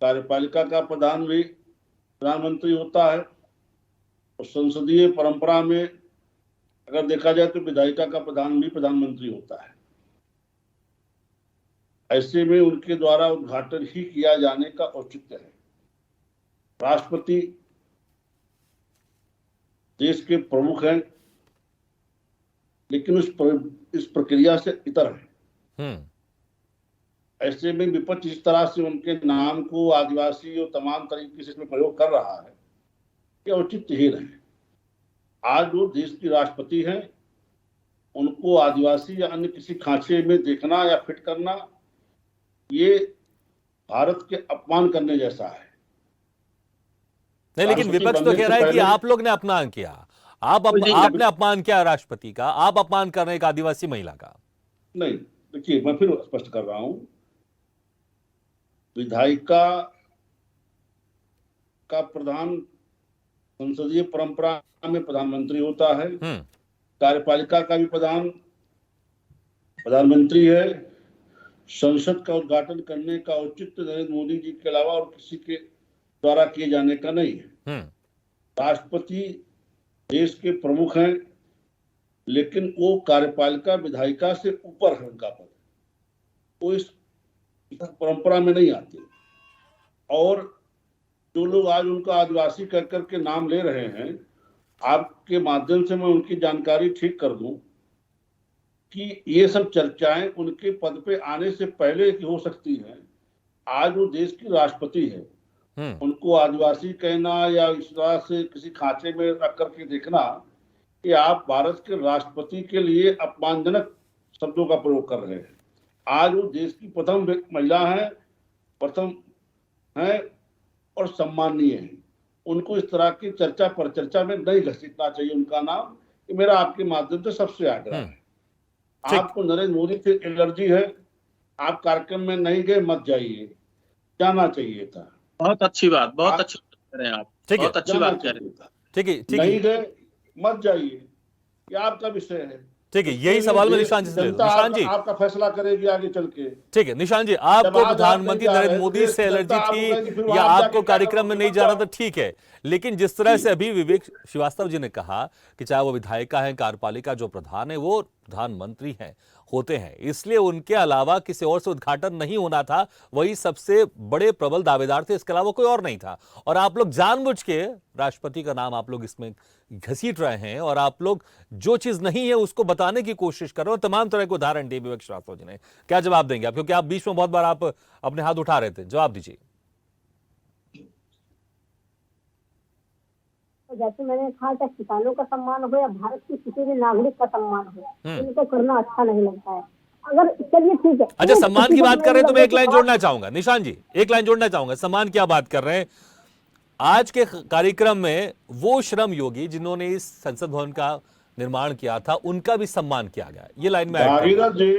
कार्यपालिका का प्रधान भी प्रधानमंत्री होता है और संसदीय परंपरा में अगर देखा जाए तो विधायिका का प्रधान भी प्रधानमंत्री होता है। ऐसे में उनके द्वारा उद्घाटन ही किया जाने का औचित्य है। राष्ट्रपति देश के प्रमुख हैं, लेकिन इस प्रक्रिया से इतर है। ऐसे में विपक्ष इस तरह से उनके नाम को आदिवासी और तमाम तरीके से इसमें प्रयोग कर रहा है, ये उचित ही नहीं। आज वो देश की राष्ट्रपति हैं, उनको आदिवासी या अन्य किसी खांचे में देखना या फिट करना, ये भारत के अपमान करने जैसा है। नहीं, लेकिन विपक्ष तो कह रहा है कि आप लोग ने अपमान किया, आपने अपमान किया राष्ट्रपति का, आप अपमान कर रहे हैं एक आदिवासी महिला का। नहीं, देखिए मैं फिर स्पष्ट कर रहा हूं, विधायिका का प्रधान संसदीय परंपरा में प्रधानमंत्री होता है, कार्यपालिका का भी प्रधान प्रधानमंत्री है। संसद का उद्घाटन करने का औचित्य नरेंद्र मोदी जी के अलावा और किसी के द्वारा किए जाने का नहीं है। राष्ट्रपति देश के प्रमुख हैं, लेकिन वो कार्यपालिका विधायिका से ऊपर है, उनका पद, वो इस परंपरा में नहीं आते। और जो लोग आज उनका आदिवासी कर करके नाम ले रहे हैं, आपके माध्यम से मैं उनकी जानकारी ठीक कर दूं कि ये सब चर्चाएं उनके पद पे आने से पहले की हो सकती हैं। आज वो देश की राष्ट्रपति है, उनको आदिवासी कहना या इस तरह से किसी खांचे में रख करके देखना कि आप भारत के राष्ट्रपति के लिए अपमानजनक शब्दों का प्रयोग कर रहे हैं। आज वो देश की प्रथम महिला है, प्रथम है और सम्माननीय है। उनको इस तरह की चर्चा पर चर्चा में नहीं घसीटना चाहिए उनका नाम। ये मेरा आपके माध्यम से सबसे आग्रह है। आपको नरेंद्र मोदी से एलर्जी है, आप कार्यक्रम में नहीं गए, मत जाइए, जाना चाहिए था। बहुत अच्छी बात, बहुत अच्छी बात कर रहे हैं आप, बहुत अच्छी बात कर रहे हैं। ठीक है, नहीं गए मत जाइए, ये आपका विषय है। ठीक है, यही सवाल मैं निशांत जी से ले लूं। निशांत जी, आपका फैसला करेगी आगे चल के। ठीक है निशांत जी, आपको प्रधानमंत्री नरेंद्र मोदी से एलर्जी थी या आपको कार्यक्रम में नहीं जाना था, ठीक है, लेकिन जिस तरह से अभी विवेक श्रीवास्तव जी ने कहा कि चाहे वो विधायिका है, कार्यपालिका जो प्रधान है वो प्रधानमंत्री हैं, होते हैं, इसलिए उनके अलावा किसी और से उद्घाटन नहीं होना था, वही सबसे बड़े प्रबल दावेदार थे, इसके अलावा कोई और नहीं था। और आप लोग जानबूझ के राष्ट्रपति का नाम आप लोग इसमें घसीट रहे हैं और आप लोग जो चीज नहीं है उसको बताने की कोशिश कर रहे हो। तमाम तरह के उदाहरण दिए विवेक श्रीवास्तव जी ने, क्या जवाब देंगे आप? क्योंकि आप बीच में बहुत बार आप अपने हाथ उठा रहे थे, जवाब दीजिए। जैसे मैंने कहा, चाहे किसानों का सम्मान हो या भारत के किसी भी नागरिक का सम्मान हो, इनको करना अच्छा नहीं लगता है। अगर चलिए ठीक है, अच्छा सम्मान की बात कर रहे हैं तो मैं एक लाइन जोड़ना चाहूंगा निशांत जी, एक लाइन जोड़ना चाहूंगा। सम्मान क्या बात कर रहे हैं? आज के कार्यक्रम में वो श्रम योगी जिन्होंने इस संसद भवन का निर्माण किया था, उनका भी सम्मान किया गया। ये लाइन में भागीरथ जी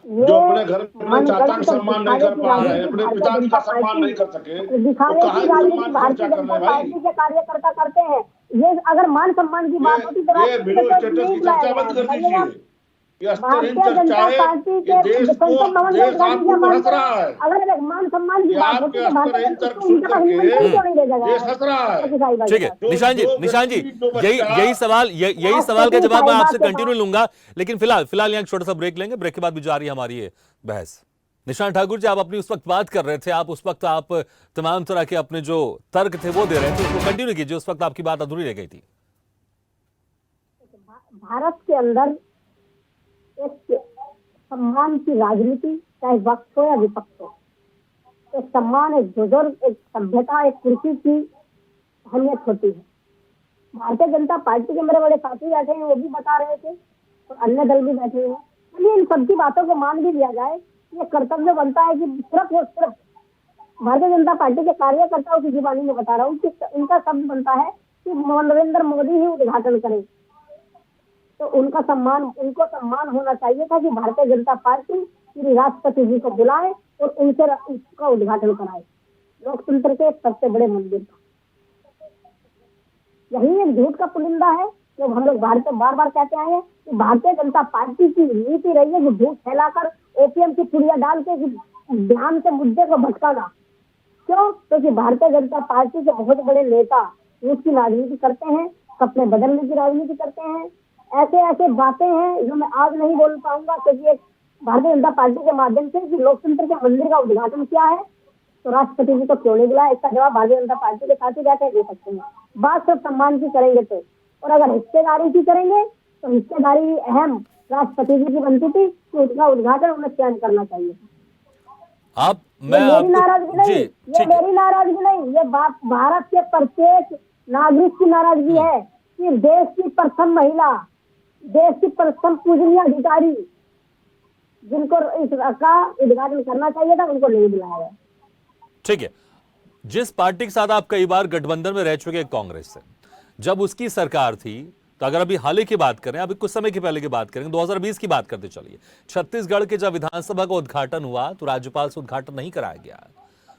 जो अपने घर में चाचा का सम्मान नहीं कर पा रहे हैं, अपने पिताजी का सम्मान नहीं कर सके, तो कहाँ सम्मान भारतीय जनता पार्टी के कार्यकर्ता करते हैं। ये अगर मान सम्मान की बात होती तो ये बिलो स्टेटस की चर्चा बंद कर दीजिए। ये स्तरहीन चर्चा है, ये देश आपको हंस रहा है। अगर मान सम्मान की बात होती तो स्तरहीन तर्क सुन करके देश हंस रहा है। ठीक है निशांत जी यही सवाल का जवाब मैं आपसे कंटिन्यू लूंगा, लेकिन फिलहाल यहाँ छोटा सा ब्रेक लेंगे। ब्रेक के बाद भी जारी है हमारी ये बहस। निशांत ठाकुर जी, आप अपनी उस वक्त बात कर रहे थे, आप उस वक्त आप तमाम तरह के अपने जो तर्क थे वो दे रहे थे, उसको कंटिन्यू कीजिए। उस वक्त आपकी बात अधूरी रह गई थी। भारत के अंदर एक सम्मान की राजनीति, चाहे वक्त हो या विपक्ष हो, एक सम्मान, एक बुजुर्ग, एक सभ्यता, एक कुर्सी की अहमियत होती है। भारतीय जनता पार्टी के मेरे बड़े साथी बैठे हैं, वो भी बता रहे थे, और अन्य दल भी बैठे हैं। चलिए इन सबकी बातों को मान भी लिया जाए। ये कर्तव्य बनता है कि सिर्फ और सिर्फ भारतीय जनता पार्टी के कार्यकर्ताओं की जुबानी में बता रहा हूँ कि इनका शब्द बनता है कि नरेंद्र मोदी ही उद्घाटन करें, तो उनको सम्मान होना चाहिए था कि भारतीय जनता पार्टी श्री राष्ट्रपति जी को बुलाए और उनसे उसका उद्घाटन कराए। लोकतंत्र के सबसे बड़े मंदिर का यही एक झूठ का पुलिंदा है जो हम लोग बार बार कहते आए हैं कि भारतीय जनता पार्टी की नीति रही है कि झूठ फैलाकर ओपीएम की पुड़िया डाल के ध्यान से मुद्दे को भटकाना। क्यों? क्योंकि भारतीय जनता पार्टी के बहुत बड़े नेता उसकी राजनीति करते हैं, कपड़े बदलने की राजनीति करते हैं। ऐसे बातें हैं जो मैं आज नहीं बोल पाऊंगा, क्योंकि भारतीय जनता पार्टी के माध्यम से कि लोकतंत्र के मंदिर का उद्घाटन किया है, तो राष्ट्रपति जी को क्यों नहीं बुलाया? इसका जवाब भारतीय जनता पार्टी के साथ ही जाकर दे सकते हैं। बात सब सम्मान की करेंगे तो, और अगर हिस्सेदारी की करेंगे तो हिस्सेदारी अहम राष्ट्रपति जी की बनती थी कि उसका उद्घाटन उन्हें स्वयं करना चाहिए था। आप मैं ये मेरी नाराजगी आपको नहीं, जी ये ठीक है। मेरी नाराजगी नहीं, ये भारत के प्रत्येक नागरिक की नाराजगी है कि देश की प्रथम महिला, देश की प्रथम पूजनीय अधिकारी जिनको इसका उद्घाटन करना चाहिए था, उनको नहीं बुलाया गया। ठीक है, जिस पार्टी के साथ आप कई बार गठबंधन में रह चुके हैं कांग्रेस से, जब उसकी सरकार थी, तो अगर अभी हाल ही की बात करें, अभी कुछ समय के पहले की बात करें, 2020 की बात करते चलिए, छत्तीसगढ़ के जब विधानसभा का उद्घाटन हुआ तो राज्यपाल से उद्घाटन नहीं कराया गया।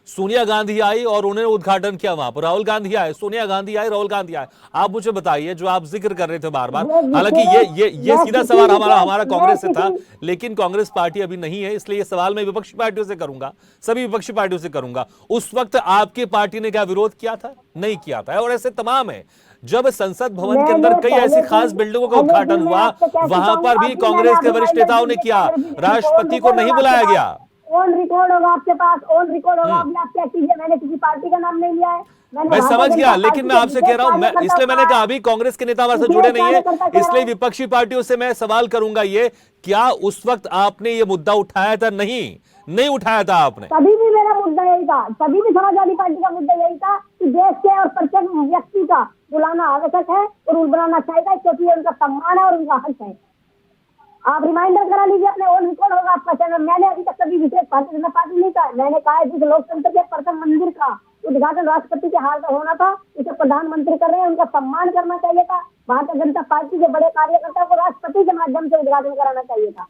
सोनिया गांधी आई और उन्होंने उद्घाटन किया वहां पर, राहुल गांधी आए, सोनिया गांधी आई, राहुल गांधी आए। आप मुझे बताइए, जो आप जिक्र कर रहे थे बार बार, हालांकि ये सीधा सवाल हमारा कांग्रेस से था, लेकिन कांग्रेस पार्टी अभी नहीं है, इसलिए ये सवाल मैं विपक्षी पार्टियों से करूंगा, सभी विपक्षी पार्टियों से करूंगा। उस वक्त आपकी पार्टी ने क्या विरोध किया था? नहीं किया था। और ऐसे तमाम है, जब संसद भवन के अंदर कई ऐसी खास बिल्डिंगों का उद्घाटन हुआ, वहां पर भी कांग्रेस के वरिष्ठ नेताओं ने किया, राष्ट्रपति को नहीं बुलाया गया। ऑन रिकॉर्ड होगा आपके पास, ऑन रिकॉर्ड होगा, आप क्या कीजिए, मैंने किसी पार्टी का नाम नहीं लिया है। मैं समझ गया, लेकिन मैं आपसे कह रहा हूं, इसलिए मैंने कहा अभी कांग्रेस के नेता हमारे से जुड़े नहीं है, इसलिए विपक्षी पार्टियों से मैं सवाल करूंगा, ये क्या उस वक्त आपने ये मुद्दा उठाया था? नहीं उठाया था आपने। तभी भी मेरा मुद्दा यही था, तभी भी समाजवादी पार्टी का मुद्दा यही था कि देश के और प्रत्येक व्यक्ति का बुलाना आवश्यक है और बुलाना चाहिए, क्योंकि ये उनका सम्मान है और उनका हक है। आप रिमाइंडर करा लीजिए, अपने ऑन रिकॉर्ड होगा आपका चैनल। मैंने अभी तक कभी विशेष भारतीय जनता पार्टी नहीं कहा, मैंने कहा है जिस लोकतंत्र के प्रथम मंदिर का उद्घाटन राष्ट्रपति के हाल में होना था, इसे प्रधानमंत्री कर रहे हैं, उनका सम्मान करना चाहिए था। भारतीय जनता पार्टी के बड़े कार्यकर्ता को राष्ट्रपति के माध्यम से उद्घाटन कराना चाहिए था।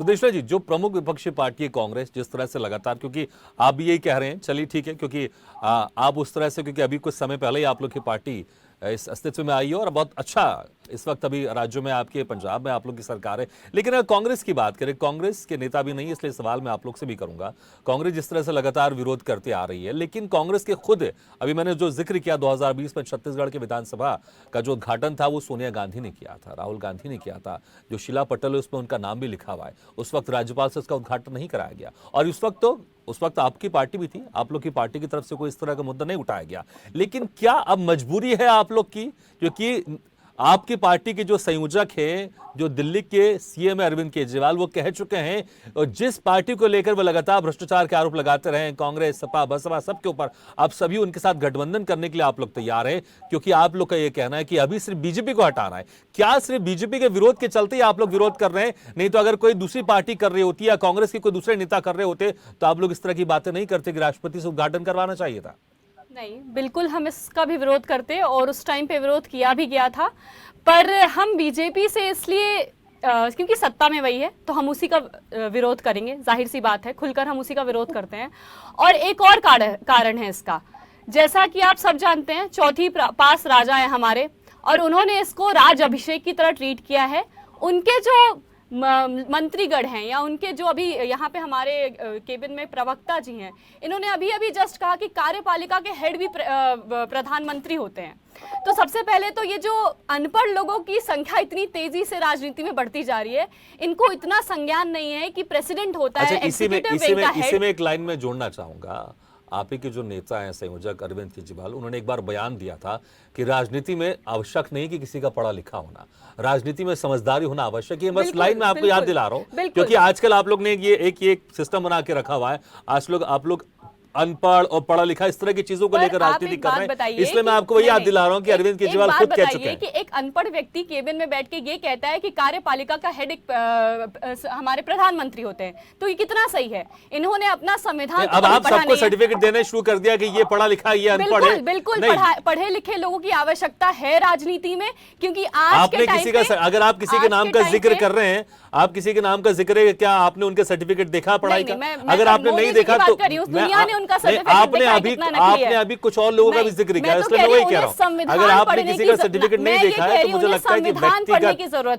सुदेश्वर जी, जो प्रमुख विपक्षी पार्टी है कांग्रेस, जिस तरह से लगातार, क्योंकि आप भी यही कह रहे हैं, चलिए ठीक है, क्योंकि आप उस तरह से, क्योंकि अभी कुछ समय पहले ही आप लोग की पार्टी इस अस्तित्व में आई है और बहुत अच्छा इस वक्त अभी राज्यों में आपके पंजाब में आप लोग की सरकार है, लेकिन अगर कांग्रेस की बात करें, कांग्रेस के नेता भी नहीं, इसलिए सवाल मैं आप लोग से भी करूंगा। कांग्रेस जिस तरह से लगातार विरोध करते आ रही है, लेकिन कांग्रेस के खुद, अभी मैंने जो जिक्र किया 2020 में छत्तीसगढ़ के विधानसभा का जो उद्घाटन था, वो सोनिया गांधी ने किया था, राहुल गांधी ने किया था, जो शिला पटल है उसमें उनका नाम भी लिखा हुआ है। उस वक्त राज्यपाल से उसका उद्घाटन नहीं कराया गया, और उस वक्त आपकी पार्टी भी थी, आप लोग की पार्टी की तरफ से कोई इस तरह का मुद्दा नहीं उठाया गया। लेकिन क्या अब मजबूरी है आप लोग की, क्योंकि आपकी पार्टी के जो संयोजक हैं, जो दिल्ली के सीएम अरविंद केजरीवाल, वो कह चुके हैं, और जिस पार्टी को लेकर वो लगातार भ्रष्टाचार के आरोप लगाते रहे, कांग्रेस, सपा, बसपा, सबके ऊपर, आप सभी उनके साथ गठबंधन करने के लिए आप लोग तैयार हैं, क्योंकि आप लोग का ये कहना है कि अभी सिर्फ बीजेपी को हटाना है। क्या सिर्फ बीजेपी के विरोध के चलते ही आप लोग विरोध कर रहे हैं? नहीं तो अगर कोई दूसरी पार्टी कर रही होती या कांग्रेस के कोई दूसरे नेता कर रहे होते, तो आप लोग इस तरह की बातें नहीं करते कि राष्ट्रपति से उद्घाटन करवाना चाहिए था। नहीं, बिल्कुल हम इसका भी विरोध करते, और उस टाइम पे विरोध किया भी गया था, पर हम बीजेपी से इसलिए क्योंकि सत्ता में वही है, तो हम उसी का विरोध करेंगे, जाहिर सी बात है, खुलकर हम उसी का विरोध करते हैं। और एक और कारण है इसका, जैसा कि आप सब जानते हैं, चौथी पास राजा है हमारे, और उन्होंने इसको राज अभिषेक की तरह ट्रीट किया है। उनके जो मंत्रीगण हैं, या उनके जो अभी यहाँ पे हमारे केबिन में प्रवक्ता जी हैं, इन्होंने अभी जस्ट कहा कि कार्यपालिका के हेड भी प्रधानमंत्री होते हैं। तो सबसे पहले तो ये जो अनपढ़ लोगों की संख्या इतनी तेजी से राजनीति में बढ़ती जा रही है, इनको इतना संज्ञान नहीं है कि प्रेसिडेंट होता है एग्जीक्यूटिव विंग का हेड। इसी में एक लाइन में जोड़ना चाहूंगा, आप ही के जो नेता हैं संयोजक अरविंद केजरीवाल, उन्होंने एक बार बयान दिया था कि राजनीति में आवश्यक नहीं कि किसी का पढ़ा लिखा होना, राजनीति में समझदारी होना आवश्यक है। बस लाइन में आपको याद दिला रहा हूं, क्योंकि आजकल आप लोग ने ये एक सिस्टम बना के रखा हुआ है, आप लोग अनपढ़ और पढ़ा लिखा इस तरह की चीजों को लेकर राजनीति कर रहे हैं, इसलिए मैं आपको वही याद दिला रहा हूं कि अरविंद केजरीवाल खुद कह चुके हैं कि एक अनपढ़ व्यक्ति केबिन में बैठ के ये कहता है कि कार्यपालिका का हेड हमारे प्रधानमंत्री होते हैं, तो ये कितना सही है? इन्होंने अपना संविधान, अब आप सबको सर्टिफिकेट देने शुरू कर दिया कि ये पढ़ा लिखा, ये अनपढ़ है। बिल्कुल पढ़े लिखे लोगों की आवश्यकता है राजनीति में, क्योंकि आज के टाइम पे अगर आप किसी के नाम का जिक्र कर रहे हैं, आप किसी के नाम का जिक्र है, क्या आपने उनके सर्टिफिकेट देखा पढ़ाई का? अगर आपने नहीं देखा तो आपने अभी कुछ और लोगों का भी जिक्र किया, इसलिए मैं वही कह रहा हूं, अगर आपने किसी का सर्टिफिकेट नहीं देखा है तो मुझे लगता है कि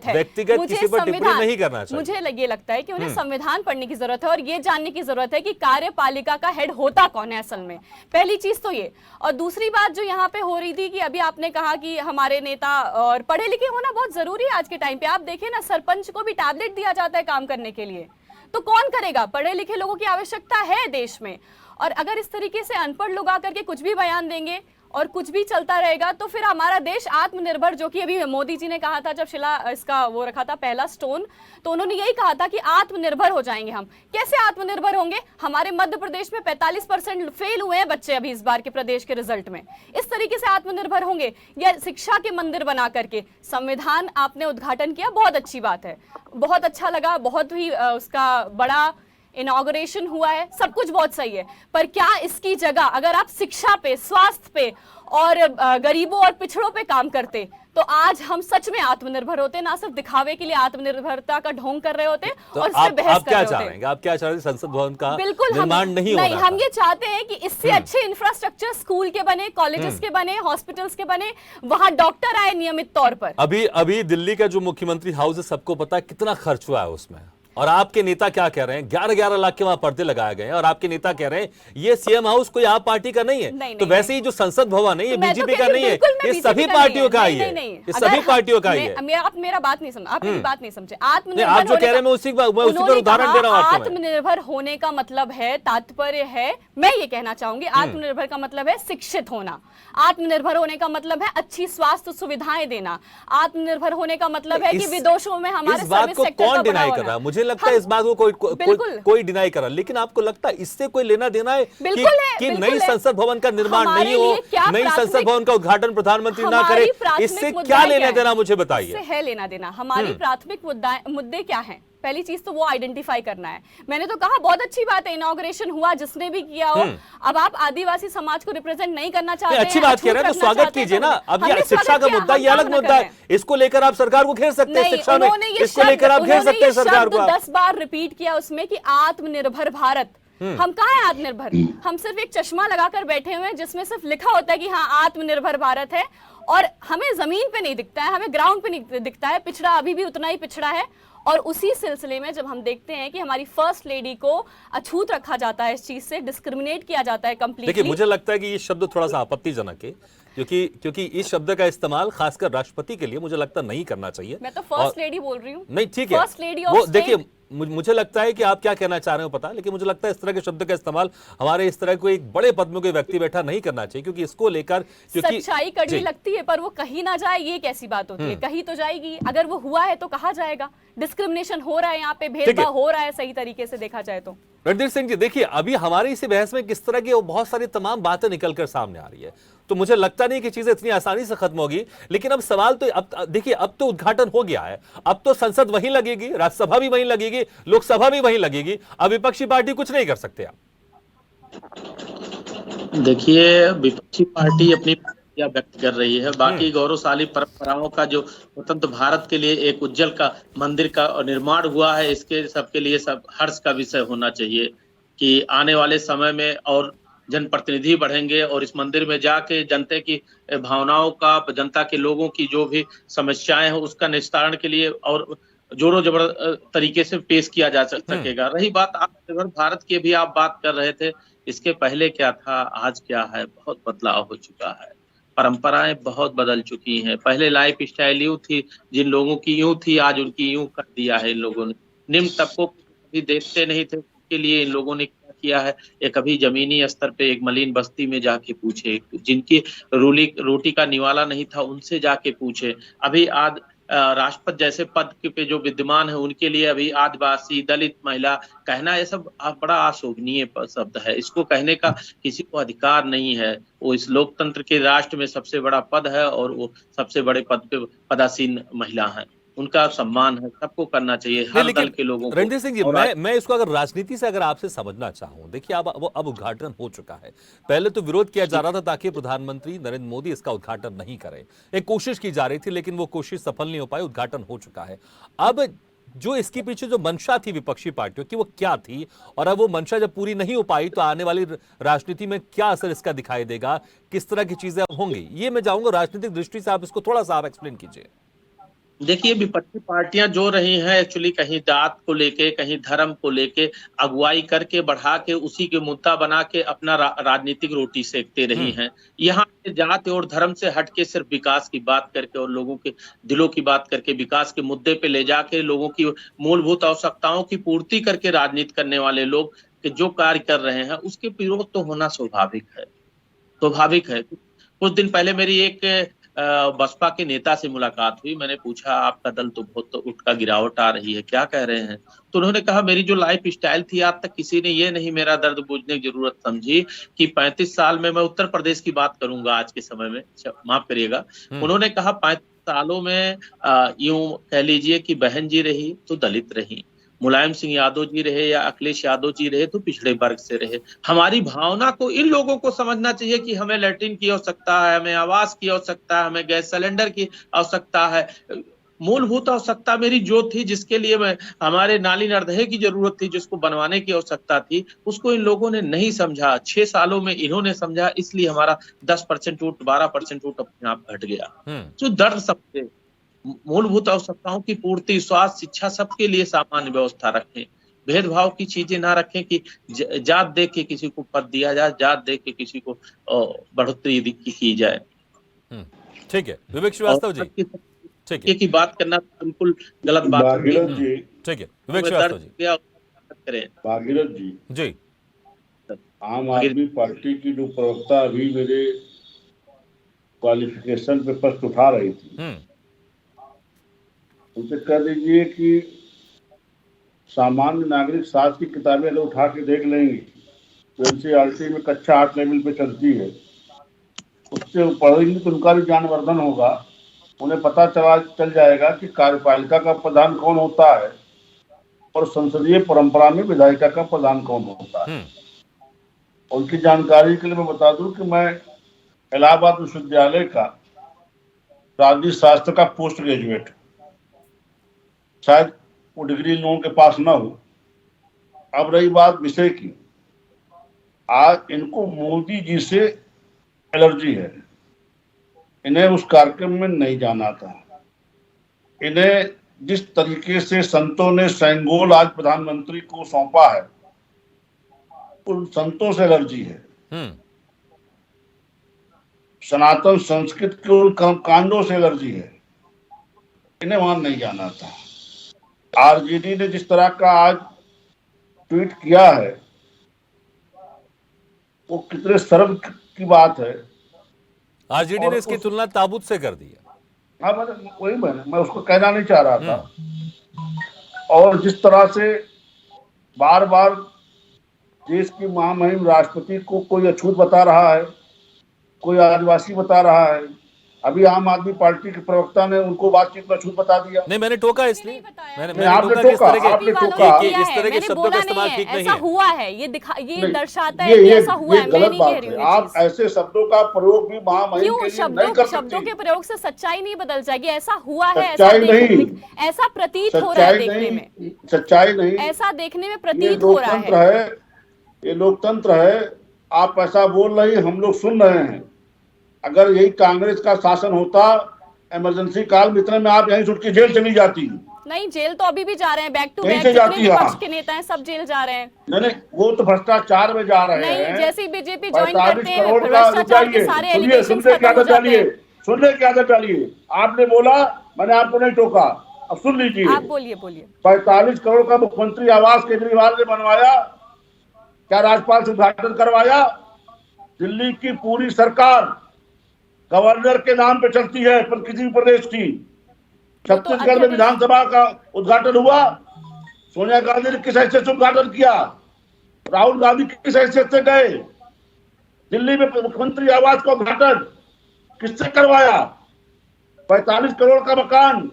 व्यक्तिगत किसी पर टिप्पणी नहीं करना चाहिए। मुझे ये लगता है कि उन्हें संविधान पढ़ने की जरूरत है, और ये जानने की जरूरत है कि कार्यपालिका का हेड होता कौन है असल में। पहली चीज तो ये, और दूसरी बात जो यहाँ पे हो रही थी कि अभी आपने कहा कि हमारे नेता और पढ़े लिखे होना बहुत जरूरी है आज के टाइम पे। आप देखें ना, सरपंच को भी टैबलेट दिया जाता है काम करने के लिए, तो कौन करेगा? पढ़े लिखे लोगों की आवश्यकता है देश में। और अगर इस तरीके से अनपढ़ लोग आकर के कुछ भी बयान देंगे और कुछ भी चलता रहेगा तो फिर हमारा देश आत्मनिर्भर, जो कि अभी मोदी जी ने कहा था जब शिला इसका वो रखा था पहला स्टोन, तो उन्होंने यही कहा था कि आत्मनिर्भर हो जाएंगे हम। कैसे आत्मनिर्भर होंगे? हमारे मध्य प्रदेश में 45% फेल हुए हैं बच्चे अभी इस बार के प्रदेश के रिजल्ट में। इस तरीके से आत्मनिर्भर होंगे या शिक्षा के मंदिर बना करके? संविधान आपने उद्घाटन किया, बहुत अच्छी बात है, बहुत अच्छा लगा, बहुत ही उसका बड़ा इनॉग्रेशन हुआ है, सब कुछ बहुत सही है। पर क्या इसकी जगह अगर आप शिक्षा पे, स्वास्थ्य पे और गरीबों और पिछड़ों पे काम करते तो आज हम सच में आत्मनिर्भर होते, ना सिर्फ दिखावे के लिए आत्मनिर्भरता का ढोंग कर रहे होते तो और इस पे बहस कर रहे होते। आप क्या चाह रहे हैं? संसद भवन का बिल्कुल निर्माण नहीं होना हम ये चाहते हैं कि इससे अच्छे इंफ्रास्ट्रक्चर स्कूल के बने, कॉलेजेस के बने, हॉस्पिटल्स के बने, वहां डॉक्टर आए नियमित तौर पर। अभी दिल्ली का जो मुख्यमंत्री हाउस है, सबको पता है कितना खर्च हुआ है उसमें। और आपके नेता क्या कह रहे हैं? 11-11 लाख के वहां पर्दे लगाए गए हैं और आपके नेता कह रहे हैं ये सीएम हाउस कोई आप पार्टी का नहीं है। तो वैसे ही जो संसद भवन है ये बीजेपी का नहीं है, ये सभी पार्टियों का ही है, ये सभी पार्टियों का ही है। आप मेरा बात नहीं समझ, आप मेरी बात नहीं समझे। आप जो कह रहे हैं मैं उसी पर उदाहरण दे रहा हूं आपको। आत्मनिर्भर होने का मतलब है, तात्पर्य है, मैं ये कहना चाहूंगी, आत्मनिर्भर का मतलब है शिक्षित होना, आत्मनिर्भर होने का मतलब है अच्छी स्वास्थ्य सुविधाएं देना, आत्मनिर्भर होने का मतलब है कि विदेशों में हमारे सर्विस सेक्टर कौन डिनाई कर रहा है? मुझे लगता है इस बात को कोई डिनाई कर रहा है, लेकिन आपको लगता है इससे कोई लेना देना है कि नई संसद भवन का निर्माण नहीं हो, नई संसद भवन का उद्घाटन प्रधानमंत्री ना करे? इससे क्या लेना देना मुझे बताइए। इससे है लेना देना। हमारी प्राथमिक मुद्दे क्या हैं? पहली चीज तो वो आइडेंटिफाई करना है। मैंने तो कहा बहुत अच्छी बात है, इनॉग्रेशन हुआ, जिसने भी किया हो। अब आप आदिवासी समाज को रिप्रेजेंट नहीं करना चाहते, अच्छी बात कह रहे हैं तो स्वागत कीजिए ना। अब ये शिक्षा का मुद्दा, ये अलग मुद्दा है, इसको लेकर आप सरकार को घेर सकते हैं। शिक्षा में इसको लेकर आप घेर सकते हैं सरकार को। 10 बार रिपीट किया उसमें कि आत्मनिर्भर भारत। हम कहाँ है आत्मनिर्भर? हम सिर्फ एक चश्मा लगाकर बैठे हुए हैं जिसमें सिर्फ लिखा होता है कि हाँ आत्मनिर्भर भारत है, और हमें जमीन पे नहीं दिखता है, हमें ग्राउंड पे नहीं दिखता है। पिछड़ा अभी भी उतना ही पिछड़ा है। और उसी सिलसिले में जब हम देखते हैं कि हमारी फर्स्ट लेडी को अछूत रखा जाता है, इस चीज से डिस्क्रिमिनेट किया जाता है कंप्लीटली। देखिए, मुझे लगता है कि ये शब्द थोड़ा सा आपत्तिजनक है, क्योंकि इस शब्द का इस्तेमाल खासकर राष्ट्रपति के लिए मुझे लगता नहीं करना चाहिए। मैं तो फर्स्ट लेडी बोल रही हूँ। नहीं, ठीक है, फर्स्ट लेडी वो देखिए, मुझे लगता है कि आप क्या कहना चाह रहे हो पता, लेकिन मुझे लगता है इस तरह के शब्द का इस्तेमाल हमारे इस तरह कोई बड़े पद में कोई व्यक्ति बैठा नहीं करना चाहिए, क्योंकि इसको लेकर सच्चाई कड़वी लगती है पर वो कहीं ना जाए, ये कैसी बात होती है? कहीं तो जाएगी। अगर वो हुआ है तो कहा जाएगा डिस्क्रिमिनेशन हो रहा है, यहाँ पे भेदभाव हो रहा है, सही तरीके से देखा जाए तो। रणधीर सिंह जी, देखिए अभी हमारी इसी बहस में किस तरह की बहुत सारी तमाम बातें निकलकर सामने आ रही है, तो मुझे लगता नहीं कि चीजें इतनी आसानी से खत्म होगी। लेकिन अब सवाल तो अब देखिए, अब तो उद्घाटन हो गया है, अब तो संसद वहीं लगेगी, राज्यसभा भी वहीं लगेगी, लोकसभा भी वहीं लगेगी। अब विपक्षी पार्टी कुछ नहीं कर सकते। आप देखिए, विपक्षी पार्टी अपनी प्रतिक्रिया व्यक्त कर रही है। बाकी गौरवशाली परंपराओं का जो स्वतंत्र भारत के लिए एक उज्जवल का मंदिर का निर्माण हुआ है, इसके सबके लिए सब हर्ष का विषय होना चाहिए कि आने वाले समय में और जनप्रतिनिधि बढ़ेंगे और इस मंदिर में जाके जनता की भावनाओं का, जनता के लोगों की जो भी समस्याएं हैं उसका निस्तारण के लिए और जोरों जबर तरीके से पेश किया जा सकेगा। रही बात आत्मनिर्भर भारत की, भी आप बात कर रहे थे, इसके पहले क्या था, आज क्या है, बहुत बदलाव हो चुका है। परंपराएं बहुत बदल चुकी हैं। पहले लाइफ स्टाइल यूं थी, जिन लोगों की यूं थी, आज उनकी यूं कर दिया है इन लोगों ने। निम्न तबकों को कभी देखते नहीं थे, उनके लिए इन लोगों ने क्या किया है, ये कभी जमीनी स्तर पे एक मलिन बस्ती में जाके पूछे, जिनकी रोटी का निवाला नहीं था उनसे जाके पूछे। अभी आज राष्ट्रपति जैसे पद पे जो विद्यमान है उनके लिए अभी आदिवासी, दलित, महिला कहना, ये सब बड़ा अशोभनीय शब्द है। इसको कहने का किसी को अधिकार नहीं है। वो इस लोकतंत्र के राष्ट्र में सबसे बड़ा पद है और वो सबसे बड़े पद पे पदासीन महिला है, उनका सम्मान है, सबको करना चाहिए, हर दल के लोगों को। रणधीर सिंह जी, मैं इसको अगर राजनीति से अगर आपसे समझना चाहूं, देखिए अब उद्घाटन हो चुका है। पहले तो विरोध किया जा रहा था ताकि प्रधानमंत्री नरेंद्र मोदी इसका उद्घाटन नहीं करें, एक कोशिश की जा रही थी, लेकिन वो कोशिश सफल नहीं हो पाई, उद्घाटन हो चुका है। अब जो इसके पीछे जो मंशा थी विपक्षी पार्टियों की, वो क्या थी, और अब वो मंशा जब पूरी नहीं हो पाई तो आने वाली राजनीति में क्या असर इसका दिखाई देगा, किस तरह की चीजें अब होंगी, ये मैं चाहूंगा राजनीतिक दृष्टि से आप इसको थोड़ा सा आप एक्सप्लेन कीजिए। देखिए, विपक्षी पार्टियां जो रही हैं एक्चुअली कहीं जात को लेके, कहीं धर्म को लेके अगुवाई करके बढ़ा के उसी के मुद्दा बना के अपना राजनीतिक रोटी सेकते रही हैं। यहाँ जात और धर्म से हट के सिर्फ विकास की बात करके और लोगों के दिलों की बात करके विकास के मुद्दे पे ले जाके लोगों की मूलभूत आवश्यकताओं की पूर्ति करके राजनीति करने वाले लोग के जो कार्य कर रहे हैं उसके विरोध तो होना स्वाभाविक है। कुछ दिन पहले मेरी एक बसपा के नेता से मुलाकात हुई। मैंने पूछा आपका दल तो बहुत तो उठ का गिरावट आ रही है, क्या कह रहे हैं? तो उन्होंने कहा मेरी जो लाइफ स्टाइल थी आज तक किसी ने ये नहीं मेरा दर्द बूझने की जरूरत समझी कि 35 साल में, मैं उत्तर प्रदेश की बात करूंगा आज के समय में, माफ करिएगा, उन्होंने कहा 35 सालों में यूं कह लीजिए कि बहन जी रही तो दलित रही, मुलायम सिंह यादव जी रहे या अखिलेश यादव जी रहे तो पिछड़े वर्ग से रहे। हमारी भावना को इन लोगों को समझना चाहिए कि हमें लैट्रिन की आवश्यकता है, हमें आवास की आवश्यकता है, हमें गैस सिलेंडर की आवश्यकता है। मूलभूत आवश्यकता मेरी जो थी, जिसके लिए मैं हमारे नाली नर्दहे की जरूरत थी, जिसको बनवाने की आवश्यकता थी, उसको इन लोगों ने नहीं समझा। 6 सालों में इन्होंने समझा, इसलिए हमारा 10% वोट 12% वोट अपने आप घट गया। जो दर्द सबसे मूलभूत आवश्यकताओं की पूर्ति, स्वास्थ्य, शिक्षा, सबके लिए सामान्य व्यवस्था रखें। भेदभाव की चीजें ना रखें कि जात देख के किसी को पद दिया जाए, जात देख के किसी को बढ़ोतरी की जाए। ठीक है विवेक श्रीवास्तव जी, ठीक है की बात करना बिल्कुल गलत बात है। ठीक है विवेक श्रीवास्तव जी, करें भागीरथ जी जी। आम आदमी पार्टी की जो प्रवक्ता अभी मेरे क्वालिफिकेशन पे प्रश्न उठा रही थी, उनसे कह दीजिए कि सामान्य नागरिक शास्त्र की किताबें अगर उठा के देख लेंगे तो एनसीईआरटी में कक्षा 8 लेवल पे चलती है, उससे वो पढ़ेंगे तो उनका भी ज्ञानवर्धन होगा। उन्हें पता चल जाएगा कि कार्यपालिका का प्रधान कौन होता है और संसदीय परंपरा में विधायिका का प्रधान कौन होता है। उनकी जानकारी के लिए मैं बता दूं कि मैं इलाहाबाद विश्वविद्यालय का राजनीति शास्त्र का पोस्ट ग्रेजुएट, शायद वो डिग्री इन लोगों के पास ना हो। अब रही बात विषय की, आज इनको मोदी जी से एलर्जी है, इन्हें उस कार्यक्रम में नहीं जाना था। इन्हें जिस तरीके से संतों ने सेंगोल आज प्रधानमंत्री को सौंपा है, उन संतों से एलर्जी है। सनातन संस्कृत के उन कांडों से एलर्जी है, इन्हें वहां नहीं जाना था। आरजेडी ने जिस तरह का आज ट्वीट किया है, वो कितने शर्म की बात है। आरजेडी ने इसकी तुलना ताबूत से कर दी है। हाँ, वही मैं उसको कहना नहीं चाह रहा था। और जिस तरह से बार बार देश की महामहिम राष्ट्रपति को कोई अछूत बता रहा है, कोई आदिवासी बता रहा है। अभी आम आदमी पार्टी के प्रवक्ता ने उनको बातचीत में अछूत बता दिया। नहीं, मैंने टोका इसलिए, मैंने टोका कि इस तरह के शब्दों का इस्तेमाल ठीक नहीं है। ऐसा हुआ है, ये दर्शाता है कि ऐसा हुआ है। मैं नहीं कह रही हूँ आप ऐसे शब्दों का प्रयोग भी महामहिम के लिए नहीं कर सकते। शब्दों के प्रयोग से सच्चाई नहीं बदल जाएगी। ऐसा हुआ है, ऐसा प्रतीत हो रहा है देखने में। सच्चाई नहीं, ऐसा देखने में प्रतीत हो रहा है। ये लोकतंत्र है। आप ऐसा बोल रही, हम लोग सुन रहे हैं। अगर यही कांग्रेस का शासन होता, इमरजेंसी काल में इतने में आप यहीं छुट के जेल चली जाती। नहीं, जेल तो अभी भी जा रहे हैं, बैक टू बैक जितने विपक्ष के नेता हैं सब जेल जा रहे हैं। नहीं, वो तो भ्रष्टाचार में जा रहे हैं। नहीं, जैसे बीजेपी ज्वाइन करते हैं भ्रष्टाचार के सारे एलिगेशंस खत्म हो जाते हैं। सुनने की आदत डालिए। आपने बोला, मैंने आपको नहीं टोका, अब सुन लीजिए। आप बोलिए। 45 करोड़ का मुख्यमंत्री आवास केजरीवाल ने बनवाया, क्या राज्यपाल से उद्घाटन करवाया? दिल्ली की पूरी सरकार गवर्नर के नाम पे चलती है, पर किसी प्रदेश की। छत्तीसगढ़ में विधानसभा का उद्घाटन हुआ, सोनिया गांधी ने किस हैसियत से उद्घाटन किया? राहुल गांधी किस हैसियत से गए? दिल्ली में मुख्यमंत्री आवास का उद्घाटन किससे करवाया? 45 करोड़ का मकान,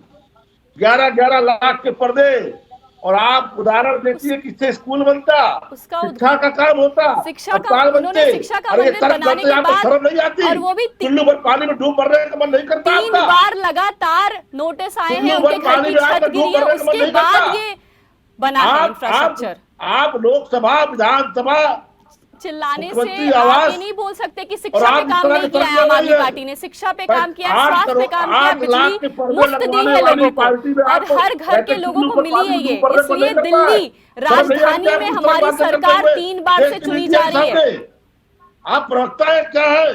11 लाख के पर्दे, और आप उदाहरण देखिए किससे स्कूल बनता, शिक्षा का काम होता, अस्पताल बनते। अरे बनाने के बाद शर्म नहीं आती? और वो भी चुल्लू भर पानी में डूब मरने का मन नहीं करता? 3 बार लगातार नोटिस आए हैं, उनके घर की छत गिरी है, उसके बाद ये बना है इंफ्रास्ट्रक्चर। आप लोकसभा विधानसभा चिल्लाने से आप ये नहीं बोल सकते कि शिक्षा पे काम नहीं किया है। आम आदमी पार्टी ने शिक्षा पे काम किया, स्वास्थ्य पे काम किया, बिजली मुफ्त दी है लोगों को, और हर घर के लोगों को मिली है ये। इसलिए दिल्ली राजधानी में हमारी सरकार 3 बार से चुनी जा रही है। आप प्रवक्ता है क्या है?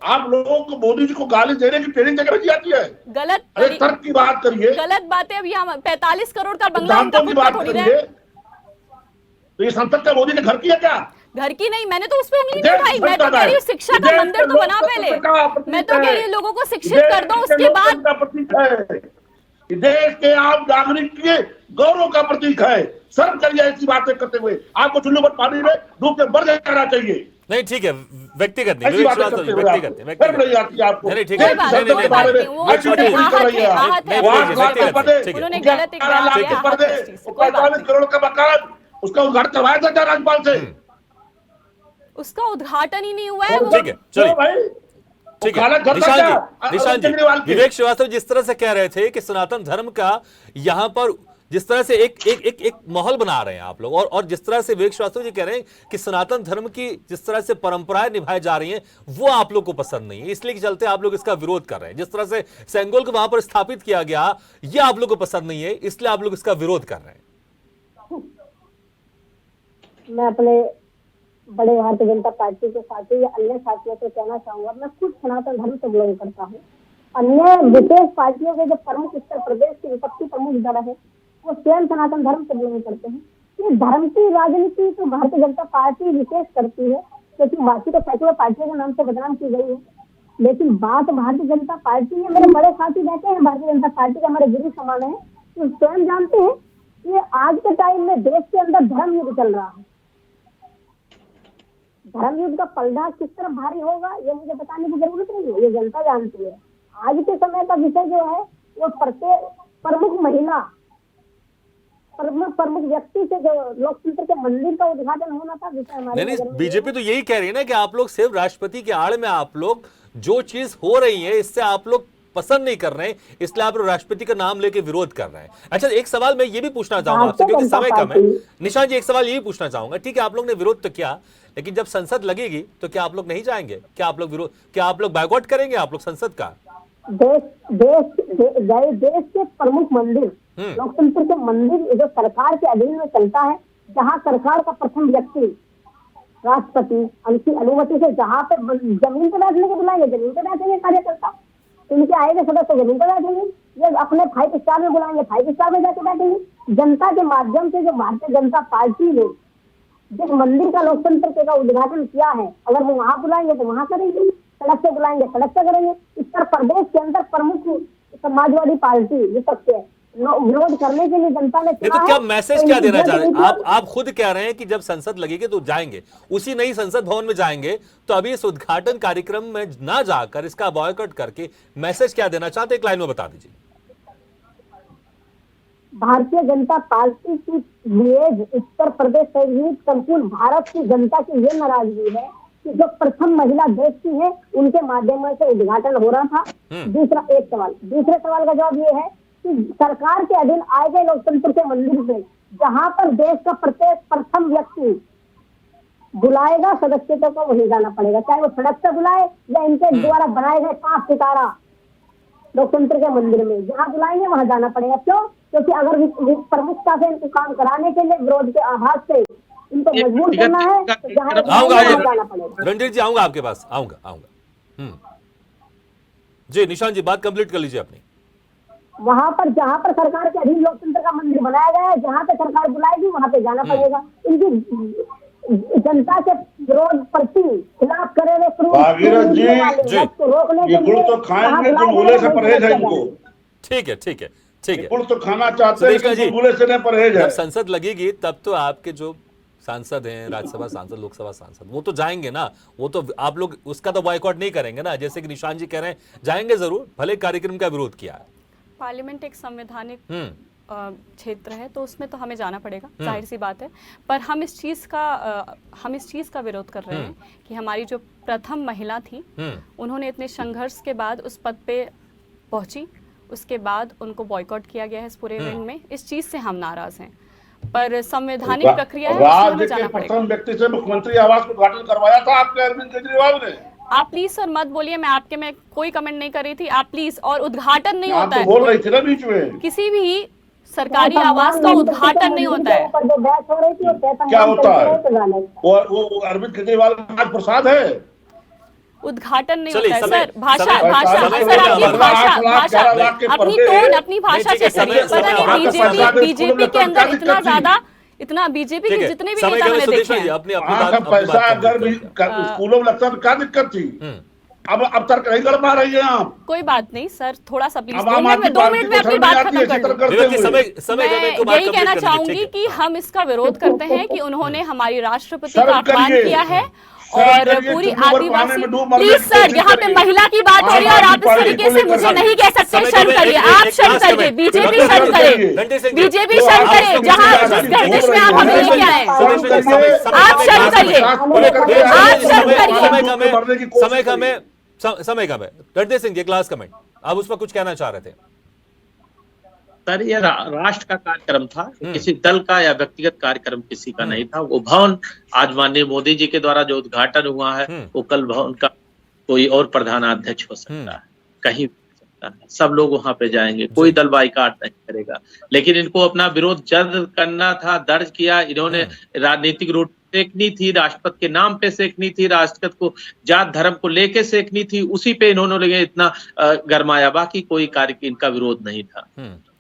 आप लोगों को मोदी जी को गाली देने की ट्रेनिंग जगह जाती है। गलत तर्क की बात करिए, गलत बातें। अब यहाँ 45 करोड़ का बंगला उनका की बात करिए, तो ये संसद का मोदी ने घर किया क्या? घर की नहीं, मैंने तो उस पे उंगली नहीं उठाई। मैं तो कह रही हूँ शिक्षा का मंदिर तो बना पहले। मैं तो कह रही हूँ लोगों को शिक्षित कर दो, उसके बाद देश के आम नागरिक के गौरव का प्रतीक है। शर्म करिए ऐसी बातें करते हुए। आपको चुल्लू पर पानी में डूब के मर जाना चाहिए। नहीं ठीक है, व्यक्तिगत नहीं, ऐसी विवेक बातें श्रीवास्तव जी, करते हुए व्यक्तिगत आपको नहीं, शर्म नहीं आती आपको। नहीं ठीक है, देश के के बारे में वो ऐसी बातें नहीं कर रही है आप। आहत है, वो आहत 8 लाख है, के पर्दे, ठीक है। उन्होंने गलत एक 11 बयान लाख दिया, के आहत पर्दे, है इस चीज से, कोई बात 45 करोड़ का मकान, उसका उद्घाटन करवाया था राज्यपाल से। उसका उद्घाटन ही नहीं हुआ है। वो ठीक है, चलिए भाई ठीक खाना है। घर का क्या? निशान जी, केजरीवाल के। विवेक श्रीवास्तव जिस तरह से कह रहे थे कि सनातन धर्म का यहाँ पर जिस तरह से एक माहौल बना रहे हैं आप लोग, और जिस तरह से विवेक श्रीवास्तव जी कह रहे हैं कि सनातन धर्म की जिस तरह से परंपराएं निभाई जा रही हैं वो आप लोग को पसंद नहीं है, इसलिए के चलते आप लोग इसका विरोध कर रहे हैं। जिस तरह से सेंगोल को वहां पर स्थापित किया गया ये आप लोग को पसंद नहीं है, इसलिए आप लोग इसका विरोध कर रहे हैं। मैं अपने बड़े भारतीय जनता पार्टी के साथी या अन्य साथियों से कहना चाहूंगा, मैं खुद सनातन धर्म से बिलोंग करता हूँ। अन्य विशेष पार्टियों के जो प्रमुख उत्तर प्रदेश के विपक्षी प्रमुख दल है वो स्वयं सनातन धर्म से बिलोंग करते हैं। ये धर्म की राजनीति तो भारतीय जनता पार्टी विशेष करती है, क्योंकि बाकी तो सैकड़ों पार्टियों के नाम से बदनाम की गई है। लेकिन बात भारतीय जनता पार्टी है, मेरे बड़े साथी रहते हैं भारतीय जनता पार्टी के, हमारे गुरु समान है, तो स्वयं जानते हैं कि आज के टाइम में देश के अंदर धर्म युद्ध चल रहा है। धर्म युद्ध का पलड़ा किस तरह भारी होगा ये मुझे बताने की जरूरत नहीं है, ये जनता जानती है। आज के समय का विषय जो है वो प्रत्येक प्रमुख महिला प्रमुख व्यक्ति से जो लोकतंत्र के मंदिर का उद्घाटन होना था विषय हमारे नहीं, बीजेपी तो यही कह रही है ना कि आप लोग सिर्फ राष्ट्रपति के आड़ में आप लोग जो चीज हो रही है इससे आप लोग पसंद नहीं कर रहे हैं, इसलिए आप लोग राष्ट्रपति का नाम लेके विरोध कर रहे हैं। अच्छा, एक सवाल मैं ये भी पूछना चाहूंगा आपसे क्योंकि समय कम है। निशान जी, एक सवाल ये पूछना चाहूंगा, ठीक है आप लोग ने विरोध तो किया, लेकिन जब संसद लगेगी तो क्या आप लोग नहीं जाएंगे? क्या आप लोग विरोध, क्या आप लोग बायकॉट करेंगे आप लोग संसद का? देश के प्रमुख मंदिर, लोकतंत्र के मंदिर जो सरकार के अधीन में चलता है, जहाँ सरकार का प्रथम व्यक्ति राष्ट्रपति उनकी अनुमति से जहाँ पे जमीन पे बैठने के बुलाएंगे जमीन पे बैठेंगे कार्यकर्ता, इनके आएंगे सदस्य जमीन पे बैठेंगे, ये अपने 5 स्टार में बुलाएंगे 5 स्टार में जाके बैठेंगे। जनता के माध्यम से जो भारतीय जनता पार्टी ने जिस मंदिर का लोकतंत्र का उद्घाटन किया है, अगर वो वहां बुलाएंगे तो वहां करेंगे, सड़क से बुलाएंगे सड़क से करेंगे। उत्तर प्रदेश के अंदर प्रमुख समाजवादी पार्टी विपक्ष है, विरोध करने के लिए जनता ने तो क्या मैसेज क्या देना चाह रहे हैं आप खुद कह रहे हैं कि जब संसद लगेगी तो जाएंगे, उसी नई संसद भवन में जाएंगे, तो अभी इस उद्घाटन कार्यक्रम में ना जाकर इसका बॉयकॉट करके मैसेज क्या देना चाहते हैं, एक लाइन में बता दीजिए। भारतीय जनता पार्टी की इमेज उत्तर प्रदेश सहित संपूर्ण भारत की जनता की ये नाराजगी है कि जो प्रथम महिला देश की है उनके माध्यम से उद्घाटन हो रहा था। दूसरे सवाल का जवाब ये है कि सरकार के अधीन आए गए लोकतंत्र के मंदिर से जहां पर देश का प्रत्येक प्रथम व्यक्ति बुलाएगा सदस्यता को वहीं जाना पड़ेगा, चाहे वो सड़क से बुलाए या इनके द्वारा बनाए गए 5 सितारा लोकतंत्र के मंदिर में जहां बुलाएंगे वहां जाना पड़ेगा। क्यों? क्योंकि अगर प्रमुखता से इनको काम कराने के लिए विरोध के आभास से इनको मजबूर करना है तो जहां जाना पड़ेगा। रणजीत जी आऊंगा आपके पास, आऊंगा। जी निशान जी बात कंप्लीट कर लीजिए अपनी। वहां पर जहां पर सरकार के अधीन लोकतंत्र का मंदिर बनाया गया है, जहां पे सरकार बुलाएगी वहां पे जाना पड़ेगा। इनकी जनता के विरोध प्रति खिलाफ करे भागीरथ जी ये गुड़ तो खाएंगे चुलबुले से परहेज है इनको। ठीक है गुड़ तो खाना चाहते हैं, चुलबुले से नहीं परहेज है। जब संसद लगेगी तब तो आपके जो सांसद हैं, राज्यसभा सांसद, लोकसभा सांसद, वो तो जाएंगे ना, वो तो आप लोग उसका तो बॉयकॉट नहीं करेंगे ना, जैसे कि निशान जी कह रहे हैं जाएंगे जरूर, भले कार्यक्रम का विरोध किया है। पार्लियामेंट एक संवैधानिक क्षेत्र है तो उसमें तो हमें जाना पड़ेगा, जाहिर सी बात है। पर हम इस चीज़ का विरोध कर रहे हैं कि हमारी जो प्रथम महिला थी उन्होंने इतने संघर्ष के बाद उस पद पे पहुंची, उसके बाद उनको बॉयकॉट किया गया है इस पूरे इवेंट में। इस चीज़ से हम नाराज हैं, पर संवैधानिक प्रक्रिया है, राज्य के प्रथम व्यक्ति से मुख्यमंत्री आवास का उद्घाटन करवाया था आपके अरविंद केजरीवाल ने। आप प्लीज सर मत बोलिए, मैं कोई कमेंट नहीं कर रही थी, आप प्लीज। और उद्घाटन नहीं होता है, बोल रही थी ना बीच में, किसी भी सरकारी आवास का उद्घाटन नहीं होता है। क्या होता है? वो अरविंद केजरीवाल का प्रसाद है, उद्घाटन नहीं होता है सर। भाषा सर, अपनी भाषा चेक करिए। पता नहीं बीजेपी के अंदर इतना ज्यादा इतना बीजेपी ठीक के है, जितने भी समय नेता कम है, मैंने सुदेश देखे भाई, हैं, अपनी वहां का पैसा अगर भी स्कूलों में लगता तो क्या दिक्कत थी? अब तर्क नहीं कर पा रही है आप। कोई बात नहीं सर, थोड़ा सा प्लीज अब आम आदमी दो पार्टी मिनट में को अपनी शर्म बात नहीं आती खत्म है कर चित्र लूं। करते हुए। समय मैं को बात यही कंप्लीट कहना करनी है, चाहूंगी ठीक कि है। हम इसका विरोध करते हैं कि उन्होंने हमारी राष्ट्रपति का शर्म अपमान करिए। किया है शर्म और करिए, पूरी चुल्लू पर पानी आदिवासी। में डूब मरने प्लीज की सर, कोशिश यहाँ पे करिए। महिला की बात हो रही है और आम आप इस आदमी तरीके पार्टी से को मुझे लेकर नहीं कह सकते। समय शर्म कम है, करिए, एक- आप एक शर्म लास्ट करिए, कमेंट। बीजेपी डॉक्टर शर्म करे, रणधीर सिंह जी, बीजेपी तो शर्म आप करे, इसको जहाँ किसी जिस का गर्दिश में आप नहीं हमें करिए। लेके आए। शर्म करिए। आप शर्म करिए, आप शर्म करिए। मरने की कोशिश समय कम है, करिए। समय कम है। रणधीर सिंह जी, एक लास्ट कमेंट, आप उस पर कुछ कहना चाह रहे थे? सर ये राष्ट्र का कार्यक्रम था, किसी दल का या व्यक्तिगत कार्यक्रम किसी का नहीं था। वो भवन आज माननीय मोदी जी के द्वारा जो उद्घाटन हुआ है, वो कल भवन का कोई और प्रधानाध्यक्ष हो सकता है, कहीं भी हो सकता है। सब लोग वहां पे जाएंगे, कोई दल बाइकाट नहीं करेगा। लेकिन इनको अपना विरोध जर्द करना था, दर्ज किया। इन्होंने राजनीतिक रूट सेकनी थी, राष्ट्रपति के नाम पे सेकनी थी, राष्ट्रपति को जात धर्म को लेके सेकनी थी, उसी पे इन्होंने लगे इतना गरमाया। बाकी कोई कार्य इनका विरोध नहीं था।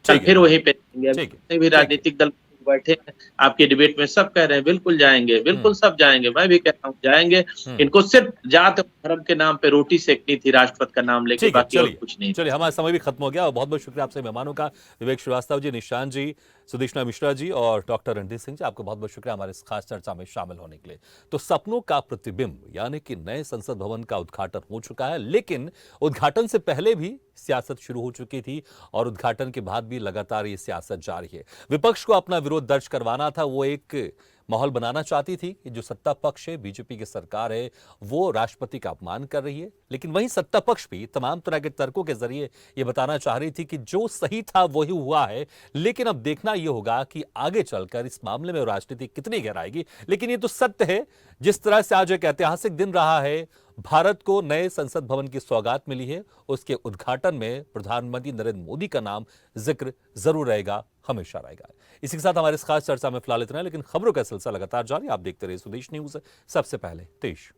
कल फिर वहीं पे जितने भी राजनीतिक दल बैठे हैं आपके डिबेट में, सब कह रहे हैं बिल्कुल जाएंगे, बिल्कुल सब जाएंगे। मैं भी कहता हूँ जाएंगे। इनको सिर्फ जात धर्म के नाम पे रोटी सेकनी थी राष्ट्रपति का नाम लेके, बाकी और कुछ नहीं। चलिए, हमारा समय भी खत्म हो गया और बहुत बहुत शुक्रिया आपसे मेहमानों का, विवेक श्रीवास्तव जी, निशांत जी, सुदेशना मिश्रा जी और डॉक्टर रणधीर सिंह जी, आपको बहुत बहुत शुक्रिया हमारे इस खास चर्चा में शामिल होने के लिए। तो सपनों का प्रतिबिंब यानी कि नए संसद भवन का उद्घाटन हो चुका है, लेकिन उद्घाटन से पहले भी सियासत शुरू हो चुकी थी और उद्घाटन के बाद भी लगातार ये सियासत जारी है। विपक्ष को अपना विरोध दर्ज करवाना था, वो एक माहौल बनाना चाहती थी कि जो सत्ता पक्ष है, बीजेपी की सरकार है, वो राष्ट्रपति का अपमान कर रही है। लेकिन वहीं सत्ता पक्ष भी तमाम तरह के तर्कों के जरिए ये बताना चाह रही थी कि जो सही था वही हुआ है। लेकिन अब देखना यह होगा कि आगे चलकर इस मामले में राजनीति कितनी गहराएगी। लेकिन ये तो सत्य है, जिस तरह से आज एक ऐतिहासिक दिन रहा है, भारत को नए संसद भवन की सौगात मिली है, उसके उद्घाटन में प्रधानमंत्री नरेंद्र मोदी का नाम जिक्र जरूर रहेगा, हमेशा रहेगा। इसी के साथ हमारे इस खास चर्चा में फिलहाल इतना है, लेकिन खबरों का सिलसिला लगातार जारी। आप देखते रहिए स्वदेश न्यूज, सबसे पहले देश।